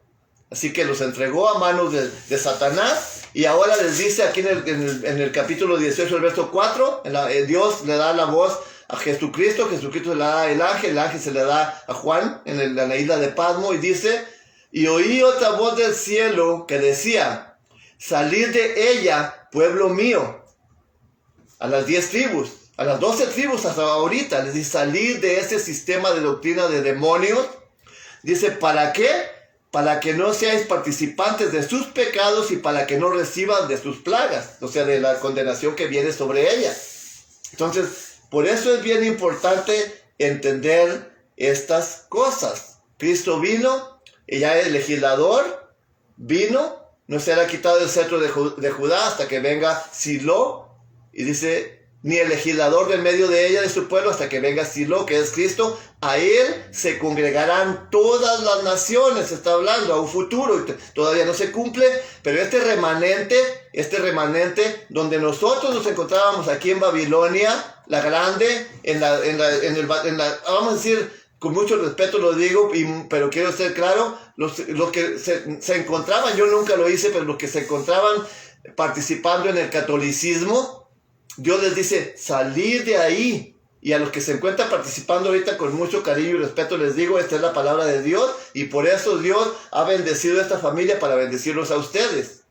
Así que los entregó a manos de Satanás. Y ahora les dice aquí en el capítulo 18, el verso 4, Dios le da la voz a Jesucristo se le da el ángel se le da a Juan en la isla de Patmos, y dice, y oí otra voz del cielo que decía, salid de ella, pueblo mío, a las 10 tribus, a las 12 tribus hasta ahorita, les dice, salir de ese sistema de doctrina de demonios. Dice, ¿para qué? Para que no seáis participantes de sus pecados y para que no reciban de sus plagas, o sea, de la condenación que viene sobre ella. Entonces, por eso es bien importante entender estas cosas. Cristo vino, y ya el legislador vino, no será quitado el cetro de Judá hasta que venga Silo, y dice, ni el legislador del medio de ella, de su pueblo, hasta que venga Silo, que es Cristo. A él se congregarán todas las naciones, está hablando a un futuro, todavía no se cumple, pero este remanente donde nosotros nos encontrábamos aquí en Babilonia, la grande, vamos a decir, con mucho respeto lo digo, pero quiero ser claro, los que se encontraban, yo nunca lo hice, pero los que se encontraban participando en el catolicismo, Dios les dice, salir de ahí. Y a los que se encuentran participando ahorita, con mucho cariño y respeto les digo, esta es la palabra de Dios, y por eso Dios ha bendecido a esta familia para bendecirlos a ustedes.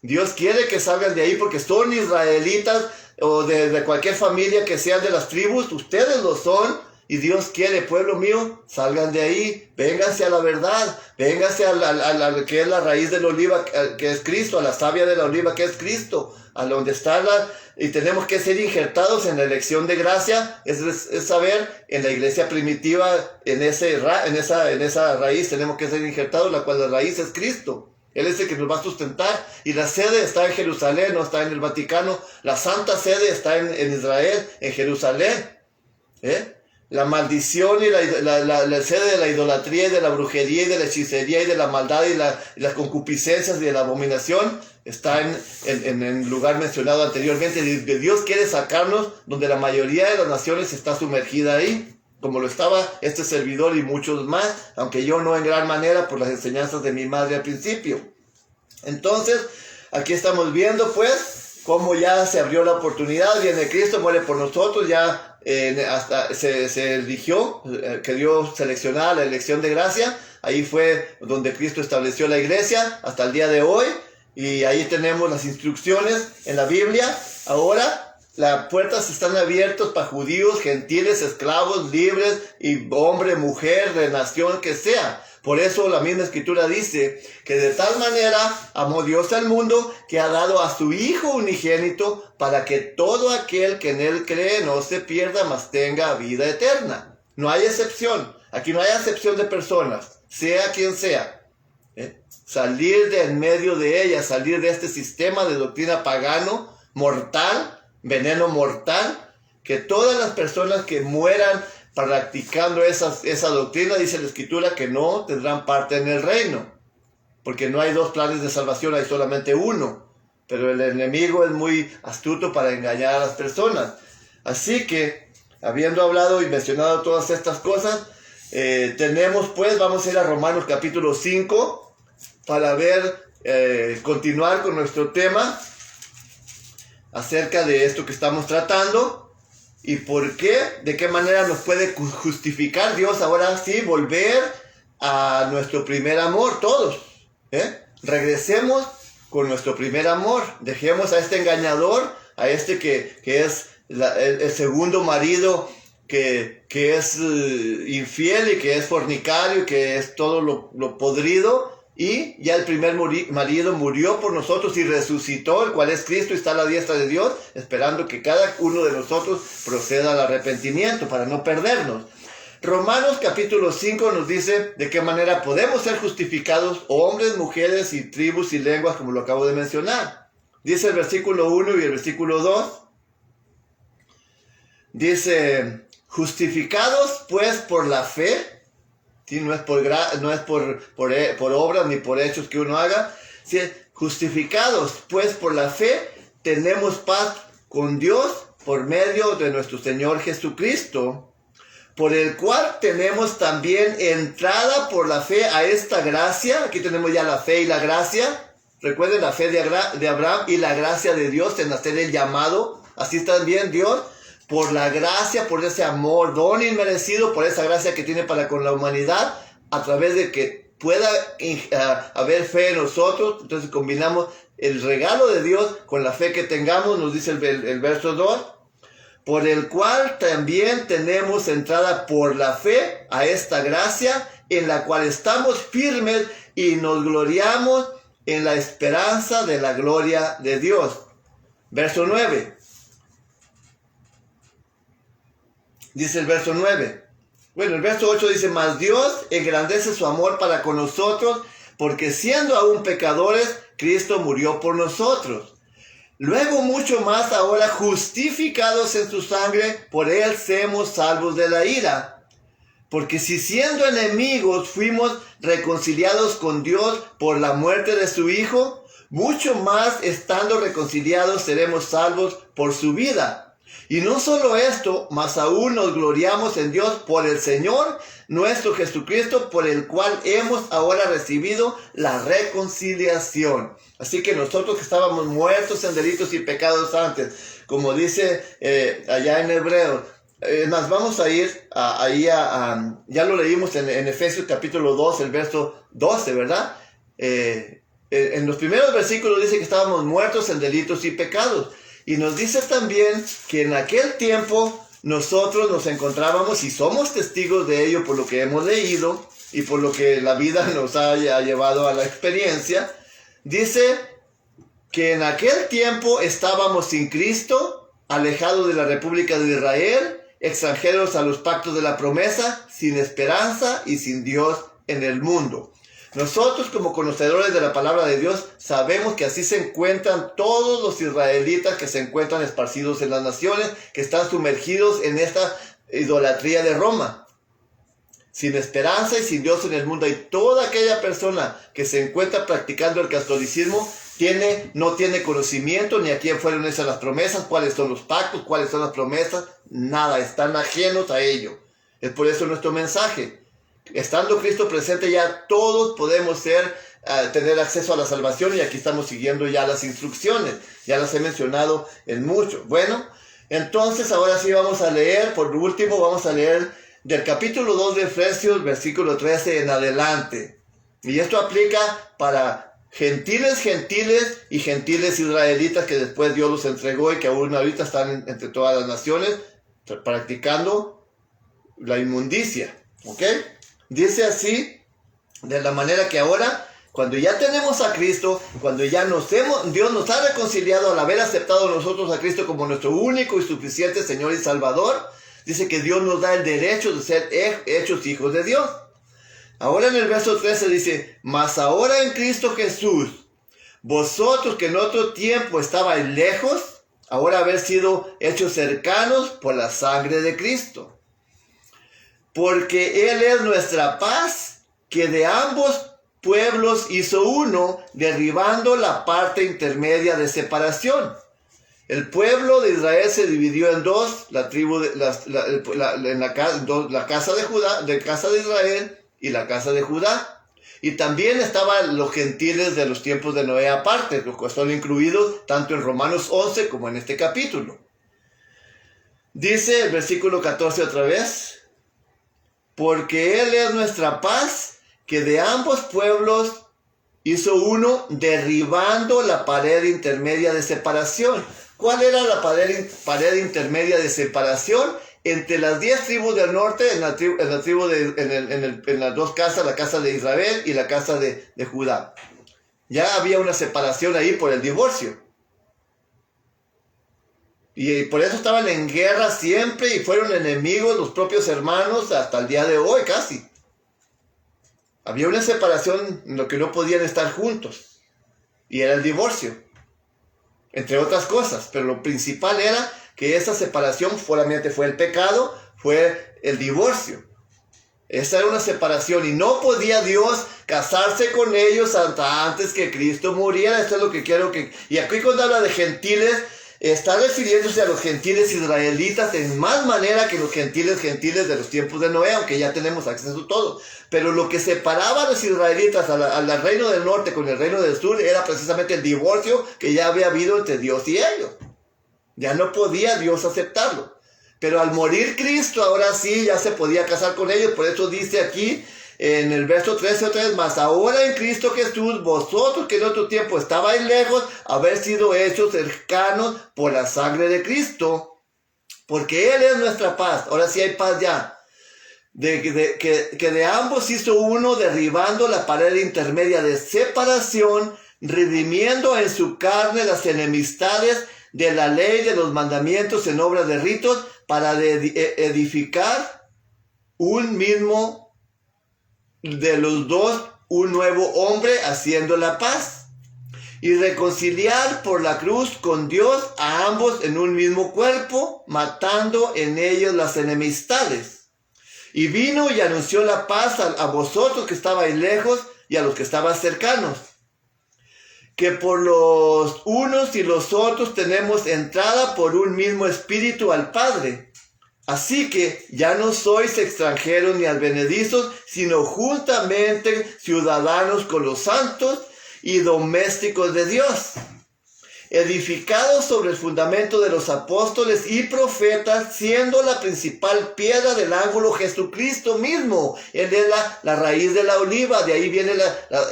Dios quiere que salgan de ahí porque son israelitas, o de cualquier familia que sean de las tribus, ustedes lo son, y Dios quiere, pueblo mío, salgan de ahí, vénganse a la verdad, vénganse a la que es la raíz de la oliva, que es Cristo, a la savia de la oliva, que es Cristo, a donde está y tenemos que ser injertados en la elección de gracia, es saber, en la iglesia primitiva, en esa raíz tenemos que ser injertados, la cual la raíz es Cristo. Él es el que nos va a sustentar. Y la sede está en Jerusalén, no está en el Vaticano. La santa sede está en Israel, en Jerusalén. La maldición y la sede de la idolatría y de la brujería y de la hechicería y de la maldad y las concupiscencias y de la abominación está en el lugar mencionado anteriormente. Dios quiere sacarnos donde la mayoría de las naciones está sumergida ahí, como lo estaba este servidor y muchos más, aunque yo no en gran manera por las enseñanzas de mi madre al principio. Entonces, aquí estamos viendo pues cómo ya se abrió la oportunidad, viene Cristo, muere por nosotros, ya hasta se eligió, que Dios seleccionara la elección de gracia. Ahí fue donde Cristo estableció la iglesia hasta el día de hoy, y ahí tenemos las instrucciones en la Biblia. Ahora las puertas están abiertas para judíos, gentiles, esclavos, libres, y hombre, mujer, de nación que sea. Por eso la misma escritura dice que de tal manera amó Dios al mundo que ha dado a su Hijo unigénito para que todo aquel que en él cree no se pierda, mas tenga vida eterna. No hay excepción. Aquí no hay acepción de personas, sea quien sea. Salir de en medio de ella, salir de este sistema de doctrina pagano, mortal, veneno mortal, que todas las personas que mueran practicando esa doctrina, dice la escritura, que no tendrán parte en el reino, porque no hay dos planes de salvación, hay solamente uno, pero el enemigo es muy astuto para engañar a las personas. Así que, habiendo hablado y mencionado todas estas cosas, tenemos pues, vamos a ir a Romanos capítulo 5, para ver, continuar con nuestro tema, acerca de esto que estamos tratando. ¿Y por qué? ¿De qué manera nos puede justificar Dios ahora sí volver a nuestro primer amor? Todos. Regresemos con nuestro primer amor. Dejemos a este engañador, a este que es el segundo marido, que es infiel y que es fornicario y que es todo lo podrido. Y ya el primer marido murió por nosotros y resucitó, el cual es Cristo, y está a la diestra de Dios, esperando que cada uno de nosotros proceda al arrepentimiento para no perdernos. Romanos capítulo 5 nos dice de qué manera podemos ser justificados, hombres, mujeres y tribus y lenguas, como lo acabo de mencionar. Dice el versículo 1 y el versículo 2. Dice, justificados pues por la fe. ¿Sí? No es por obras ni por hechos que uno haga. ¿Sí? Justificados pues por la fe, tenemos paz con Dios por medio de nuestro Señor Jesucristo, por el cual tenemos también entrada por la fe a esta gracia. Aquí tenemos ya la fe y la gracia. Recuerden la fe de Abraham y la gracia de Dios en hacer el llamado. Así también Dios, por la gracia, por ese amor, don inmerecido, por esa gracia que tiene para con la humanidad, a través de que pueda haber fe en nosotros. Entonces combinamos el regalo de Dios con la fe que tengamos, nos dice el verso 2, por el cual también tenemos entrada por la fe a esta gracia, en la cual estamos firmes y nos gloriamos en la esperanza de la gloria de Dios. Verso 9. Dice el verso 9. Bueno, el verso 8 dice, mas Dios engrandece su amor para con nosotros, porque siendo aún pecadores, Cristo murió por nosotros. Luego mucho más ahora, justificados en su sangre, por él seamos salvos de la ira. Porque si siendo enemigos fuimos reconciliados con Dios por la muerte de su Hijo, mucho más estando reconciliados seremos salvos por su vida. Y no solo esto, mas aún nos gloriamos en Dios por el Señor nuestro Jesucristo, por el cual hemos ahora recibido la reconciliación. Así que nosotros que estábamos muertos en delitos y pecados antes, como dice allá en Hebreos, más vamos a ir ya lo leímos en Efesios capítulo 2, el verso 12, ¿verdad? En los primeros versículos dice que estábamos muertos en delitos y pecados. Y nos dice también que en aquel tiempo nosotros nos encontrábamos, y somos testigos de ello por lo que hemos leído y por lo que la vida nos ha llevado a la experiencia. Dice que en aquel tiempo estábamos sin Cristo, alejados de la República de Israel, extranjeros a los pactos de la promesa, sin esperanza y sin Dios en el mundo. Nosotros, como conocedores de la palabra de Dios, sabemos que así se encuentran todos los israelitas que se encuentran esparcidos en las naciones, que están sumergidos en esta idolatría de Roma, sin esperanza y sin Dios en el mundo. Y toda aquella persona que se encuentra practicando el catolicismo no tiene conocimiento ni a quién fueron esas las promesas, cuáles son los pactos, cuáles son las promesas, nada, están ajenos a ello. Es por eso nuestro mensaje. Estando Cristo presente, ya todos podemos tener acceso a la salvación, y aquí estamos siguiendo ya las instrucciones. Ya las he mencionado en mucho. Bueno, entonces ahora sí vamos a leer, por último vamos a leer del capítulo 2 de Efesios, versículo 13 en adelante. Y esto aplica para gentiles y gentiles israelitas que después Dios los entregó y que aún ahorita están entre todas las naciones practicando la inmundicia. ¿Ok? Dice así, de la manera que ahora, cuando ya tenemos a Cristo, cuando ya Dios nos ha reconciliado al haber aceptado nosotros a Cristo como nuestro único y suficiente Señor y Salvador, dice que Dios nos da el derecho de ser hechos hijos de Dios. Ahora en el verso 13 dice, mas ahora en Cristo Jesús, vosotros que en otro tiempo estabais lejos, ahora habéis sido hechos cercanos por la sangre de Cristo. Porque Él es nuestra paz, que de ambos pueblos hizo uno, derribando la parte intermedia de separación. El pueblo de Israel se dividió en dos, la casa de Judá, de casa de Israel y la casa de Judá. Y también estaban los gentiles de los tiempos de Noé aparte, los que son incluidos tanto en Romanos 11 como en este capítulo. Dice el versículo 14 otra vez, porque Él es nuestra paz, que de ambos pueblos hizo uno, derribando la pared intermedia de separación. ¿Cuál era la pared intermedia de separación? Entre las 10 tribus del norte, en las dos casas, la casa de Israel y la casa de Judá. Ya había una separación ahí por el divorcio. Y por eso estaban en guerra siempre y fueron enemigos los propios hermanos hasta el día de hoy casi. Había una separación en lo que no podían estar juntos. Y era el divorcio. Entre otras cosas. Pero lo principal era que esa separación solamente fue el pecado, fue el divorcio. Esa era una separación y no podía Dios casarse con ellos hasta antes que Cristo muriera. Esto es lo que quiero que... Y aquí cuando habla de gentiles, está refiriéndose a los gentiles israelitas en más manera que los gentiles de los tiempos de Noé, aunque ya tenemos acceso a todo. Pero lo que separaba a los israelitas al reino del norte con el reino del sur era precisamente el divorcio que ya había habido entre Dios y ellos. Ya no podía Dios aceptarlo. Pero al morir Cristo, ahora sí, ya se podía casar con ellos. Por eso dice aquí, en el verso 13 otra vez, mas ahora en Cristo Jesús, vosotros que en otro tiempo estabais lejos, habéis sido hechos cercanos por la sangre de Cristo. Porque Él es nuestra paz. Ahora sí hay paz ya. Que de ambos hizo uno, derribando la pared intermedia de separación, redimiendo en su carne las enemistades de la ley de los mandamientos en obra de ritos, para edificar un mismo de los dos, un nuevo hombre, haciendo la paz, y reconciliar por la cruz con Dios a ambos en un mismo cuerpo, matando en ellos las enemistades. Y vino y anunció la paz a vosotros que estabais lejos y a los que estabais cercanos, que por los unos y los otros tenemos entrada por un mismo espíritu al Padre. Así que ya no sois extranjeros ni advenedizos, sino juntamente ciudadanos con los santos y domésticos de Dios, edificados sobre el fundamento de los apóstoles y profetas, siendo la principal piedra del ángulo Jesucristo mismo. Él es la raíz de la oliva, de ahí viene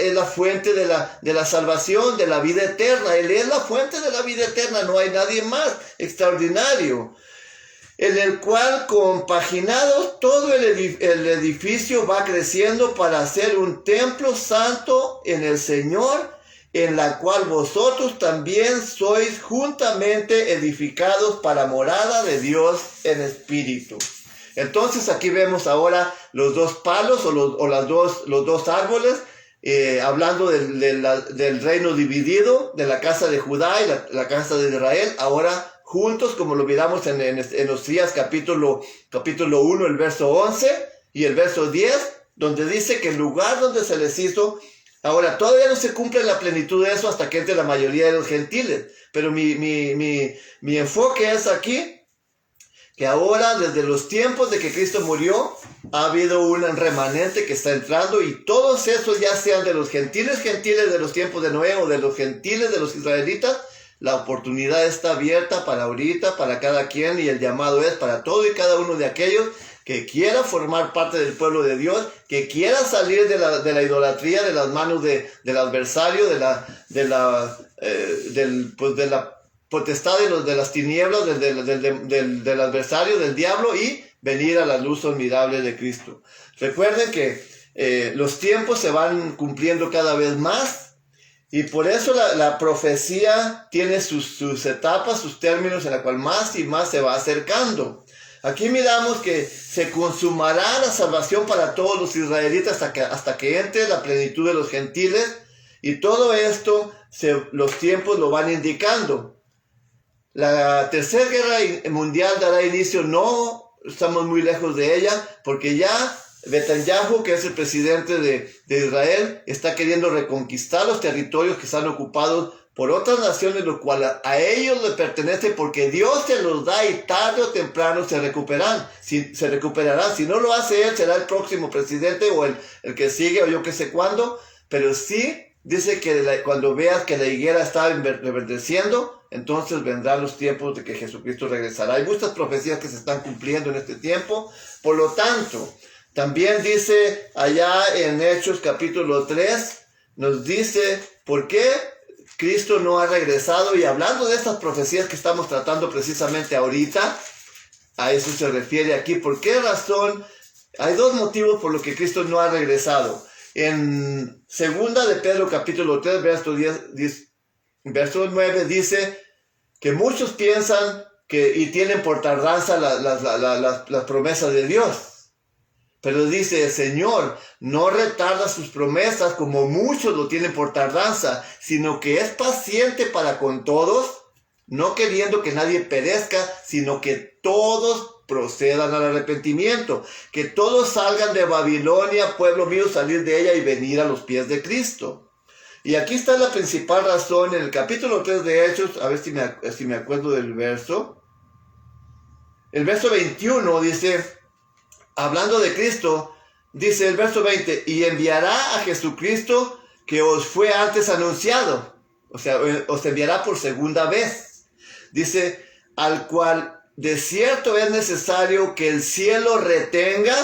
es la fuente de la salvación, de la vida eterna. Él es la fuente de la vida eterna, no hay nadie más extraordinario. En el cual, compaginados, todo el edificio va creciendo para ser un templo santo en el Señor, en la cual vosotros también sois juntamente edificados para morada de Dios en espíritu. Entonces aquí vemos ahora los dos palos los dos árboles, hablando del reino dividido, de la casa de Judá y la casa de Israel, ahora juntos, como lo miramos en Osías capítulo 1, el verso 11 y el verso 10, donde dice que el lugar donde se les hizo, ahora todavía no se cumple la plenitud de eso hasta que entre la mayoría de los gentiles, pero mi enfoque es aquí, que ahora desde los tiempos de que Cristo murió, ha habido un remanente que está entrando, y todos esos, ya sean de los gentiles de los tiempos de Noé o de los gentiles de los israelitas, la oportunidad está abierta para ahorita, para cada quien, y el llamado es para todo y cada uno de aquellos que quiera formar parte del pueblo de Dios, que quiera salir de la idolatría, de las manos del adversario, de la potestad de las tinieblas, del adversario, del diablo, y venir a la luz admirable de Cristo. Recuerden que los tiempos se van cumpliendo cada vez más, y por eso la profecía tiene sus etapas, sus términos, en la cual más y más se va acercando. Aquí miramos que se consumará la salvación para todos los israelitas hasta que entre la plenitud de los gentiles, y todo esto los tiempos lo van indicando. La tercera guerra mundial dará inicio, no estamos muy lejos de ella, porque ya Netanyahu, que es el presidente de Israel, está queriendo reconquistar los territorios que están ocupados por otras naciones, lo cual a ellos les pertenece, porque Dios se los da y tarde o temprano se recuperarán. Si no lo hace él, será el próximo presidente o el que sigue, o yo qué sé cuándo, pero sí dice que cuando veas que la higuera está reverdeciendo, entonces vendrán los tiempos de que Jesucristo regresará. Hay muchas profecías que se están cumpliendo en este tiempo. Por lo tanto, también dice allá en Hechos capítulo 3, nos dice por qué Cristo no ha regresado. Y hablando de estas profecías que estamos tratando precisamente ahorita, a eso se refiere aquí. ¿Por qué razón? Hay dos motivos por los que Cristo no ha regresado. En segunda de Pedro capítulo 3, verso 9 dice que muchos piensan y tienen por tardanza las promesas de Dios. Pero dice el Señor, no retarda sus promesas como muchos lo tienen por tardanza, sino que es paciente para con todos, no queriendo que nadie perezca, sino que todos procedan al arrepentimiento, que todos salgan de Babilonia, pueblo mío, salir de ella y venir a los pies de Cristo. Y aquí está la principal razón en el capítulo 3 de Hechos, a ver si me acuerdo del verso. El verso 21 dice, hablando de Cristo, dice el verso 20, y enviará a Jesucristo que os fue antes anunciado. O sea, os enviará por segunda vez. Dice, al cual de cierto es necesario que el cielo retenga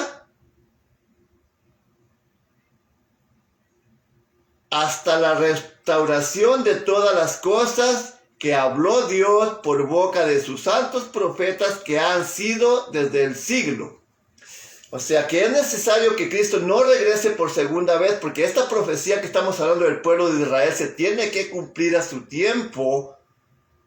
hasta la restauración de todas las cosas que habló Dios por boca de sus santos profetas que han sido desde el siglo. O sea que es necesario que Cristo no regrese por segunda vez, porque esta profecía que estamos hablando del pueblo de Israel se tiene que cumplir a su tiempo,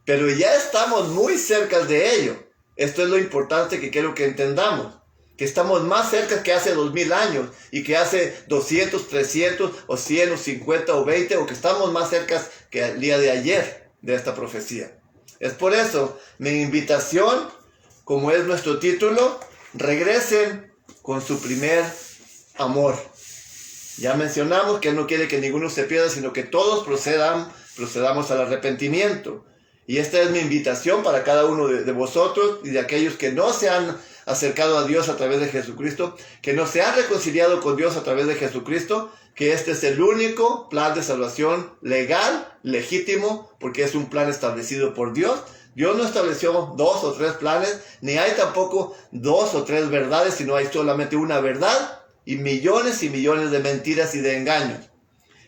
pero ya estamos muy cerca de ello. Esto es lo importante que quiero que entendamos, que estamos más cerca que hace 2000 años, y que hace 200, 300, o 100, o 50, o 20, o que estamos más cerca que el día de ayer de esta profecía. Es por eso mi invitación, como es nuestro título, regresen con su primer amor. Ya mencionamos que Él no quiere que ninguno se pierda, sino que todos procedamos al arrepentimiento. Y esta es mi invitación para cada uno de vosotros y de aquellos que no se han acercado a Dios a través de Jesucristo, que no se han reconciliado con Dios a través de Jesucristo, que este es el único plan de salvación legal, legítimo, porque es un plan establecido por Dios. Dios no estableció 2 o 3 planes, ni hay tampoco 2 o 3 verdades, sino hay solamente una verdad y millones de mentiras y de engaños.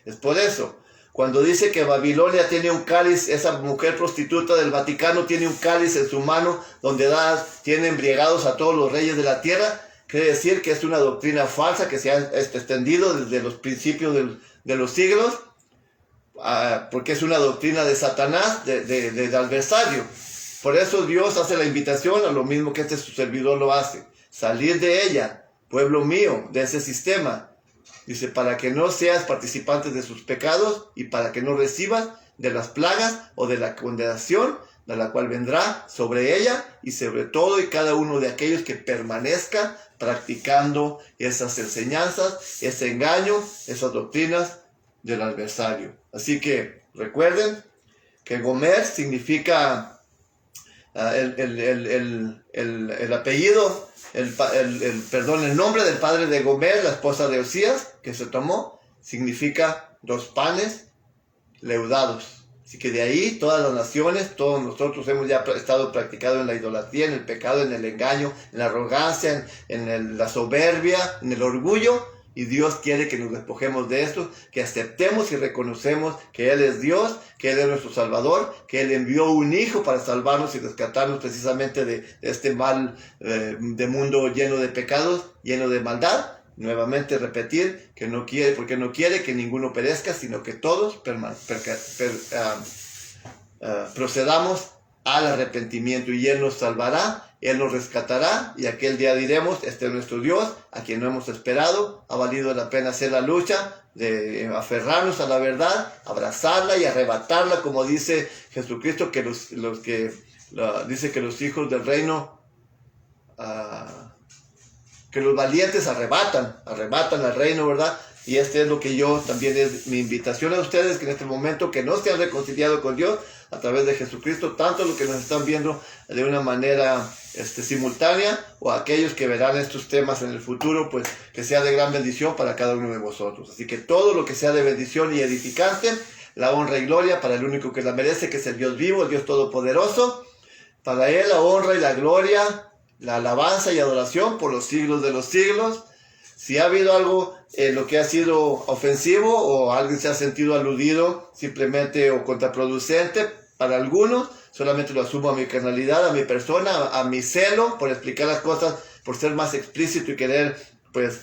Es por eso, cuando dice que Babilonia tiene un cáliz, esa mujer prostituta del Vaticano tiene un cáliz en su mano donde tiene embriagados a todos los reyes de la tierra, quiere decir que es una doctrina falsa que se ha extendido desde los principios de los siglos, porque es una doctrina de Satanás, del adversario. Por eso Dios hace la invitación a lo mismo que su servidor lo hace. Salir de ella, pueblo mío, de ese sistema. Dice, para que no seas participante de sus pecados y para que no recibas de las plagas o de la condenación de la cual vendrá sobre ella y sobre todo y cada uno de aquellos que permanezca practicando esas enseñanzas, ese engaño, esas doctrinas del adversario. Así que recuerden que Gomer significa el apellido, el nombre del padre de Gomer, la esposa de Osías, que se tomó, significa 2 panes leudados. Así que de ahí todas las naciones, todos nosotros hemos ya estado practicando en la idolatría, en el pecado, en el engaño, en la arrogancia, en la soberbia, en el orgullo. Y Dios quiere que nos despojemos de esto, que aceptemos y reconocemos que Él es Dios, que Él es nuestro Salvador, que Él envió un Hijo para salvarnos y rescatarnos precisamente de este mal de mundo lleno de pecados, lleno de maldad. Nuevamente repetir que no quiere, porque no quiere que ninguno perezca, sino que todos procedamos al arrepentimiento y Él nos salvará, Él nos rescatará y aquel día diremos, este es nuestro Dios, a quien no hemos esperado, ha valido la pena hacer la lucha de aferrarnos a la verdad, abrazarla y arrebatarla, como dice Jesucristo, que dice que los hijos del reino, que los valientes arrebatan al reino, ¿verdad? Y este es lo que yo también es mi invitación a ustedes, que en este momento que no se han reconciliado con Dios a través de Jesucristo, tanto los que nos están viendo de una manera simultánea o aquellos que verán estos temas en el futuro, pues que sea de gran bendición para cada uno de vosotros. Así que todo lo que sea de bendición y edificante, la honra y gloria para el único que la merece, que es el Dios vivo, el Dios todopoderoso. Para Él la honra y la gloria, la alabanza y adoración por los siglos de los siglos. Si ha habido algo en lo que ha sido ofensivo o alguien se ha sentido aludido simplemente o contraproducente para algunos, solamente lo asumo a mi carnalidad, a mi persona, a mi celo por explicar las cosas, por ser más explícito y querer, pues,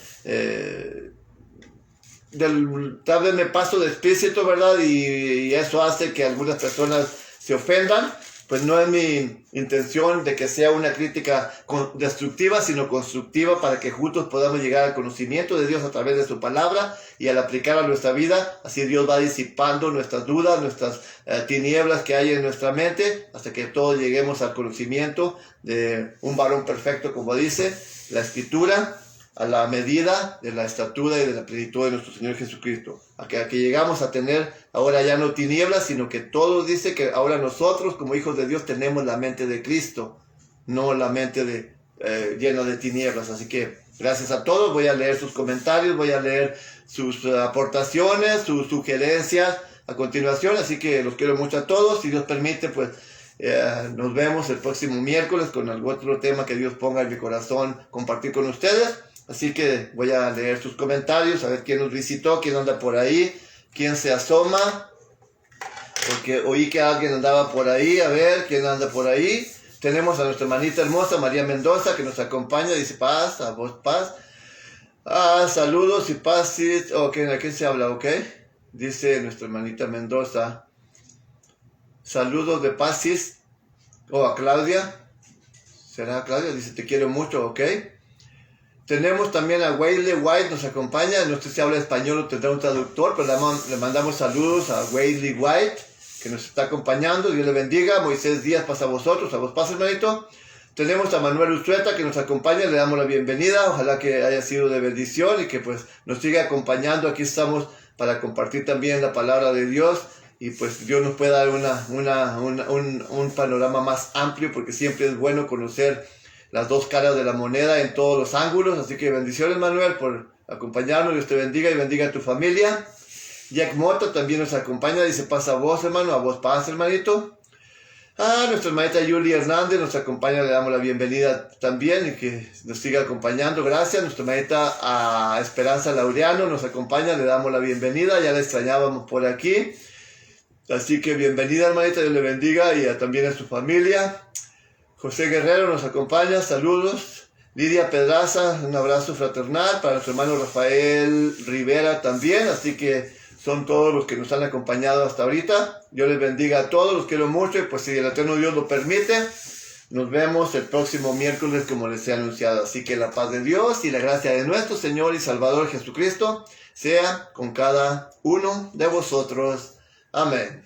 tal vez me paso de explícito, ¿verdad? Y eso hace que algunas personas se ofendan. Pues no es mi intención de que sea una crítica destructiva, sino constructiva para que juntos podamos llegar al conocimiento de Dios a través de su palabra y al aplicar a nuestra vida, así Dios va disipando nuestras dudas, nuestras tinieblas que hay en nuestra mente, hasta que todos lleguemos al conocimiento de un varón perfecto, como dice la Escritura, a la medida de la estatura y de la plenitud de nuestro Señor Jesucristo. A que llegamos a tener ahora ya no tinieblas, sino que todos dice que ahora nosotros como hijos de Dios tenemos la mente de Cristo, no la mente llena de tinieblas. Así que gracias a todos, voy a leer sus comentarios, voy a leer sus aportaciones, sus sugerencias a continuación, así que los quiero mucho a todos. Si Dios permite, pues nos vemos el próximo miércoles con algún otro tema que Dios ponga en mi corazón compartir con ustedes. Así que voy a leer sus comentarios, a ver quién nos visitó, quién anda por ahí, quién se asoma, porque oí que alguien andaba por ahí, a ver quién anda por ahí. Tenemos a nuestra hermanita hermosa, María Mendoza, que nos acompaña, dice paz, a vos paz. Saludos y paz, ok, ¿a quién se habla? Ok, dice nuestra hermanita Mendoza. Saludos de paz, a Claudia. ¿Será Claudia? Dice, te quiero mucho, ok. Tenemos también a Wesley White, nos acompaña, no sé si habla español o tendrá un traductor, pero le mandamos saludos a Wesley White, que nos está acompañando, Dios le bendiga. Moisés Díaz pasa a vosotros, a vos pasa, hermanito. Tenemos a Manuel Ustrueta, que nos acompaña, le damos la bienvenida, ojalá que haya sido de bendición y que pues nos siga acompañando. Aquí estamos para compartir también la palabra de Dios y pues Dios nos puede dar un panorama más amplio, porque siempre es bueno conocer las dos caras de la moneda en todos los ángulos. Así que bendiciones, Manuel, por acompañarnos. Dios te bendiga y bendiga a tu familia. Jack Mota también nos acompaña, dice pasa a vos, hermano, a vos pasa, hermanito. Nuestra hermanita Julia Hernández nos acompaña, le damos la bienvenida también y que nos siga acompañando, gracias. Nuestra hermanita Esperanza Laureano nos acompaña, le damos la bienvenida, ya la extrañábamos por aquí. Así que bienvenida, hermanita, Dios le bendiga y también a su familia. José Guerrero nos acompaña, saludos. Lidia Pedraza, un abrazo fraternal para nuestro hermano Rafael Rivera también. Así que son todos los que nos han acompañado hasta ahorita. Dios les bendiga a todos, los quiero mucho y pues si el eterno Dios lo permite, Nos vemos el próximo miércoles como les he anunciado. Así que la paz de Dios y la gracia de nuestro Señor y Salvador Jesucristo sea con cada uno de vosotros. Amén.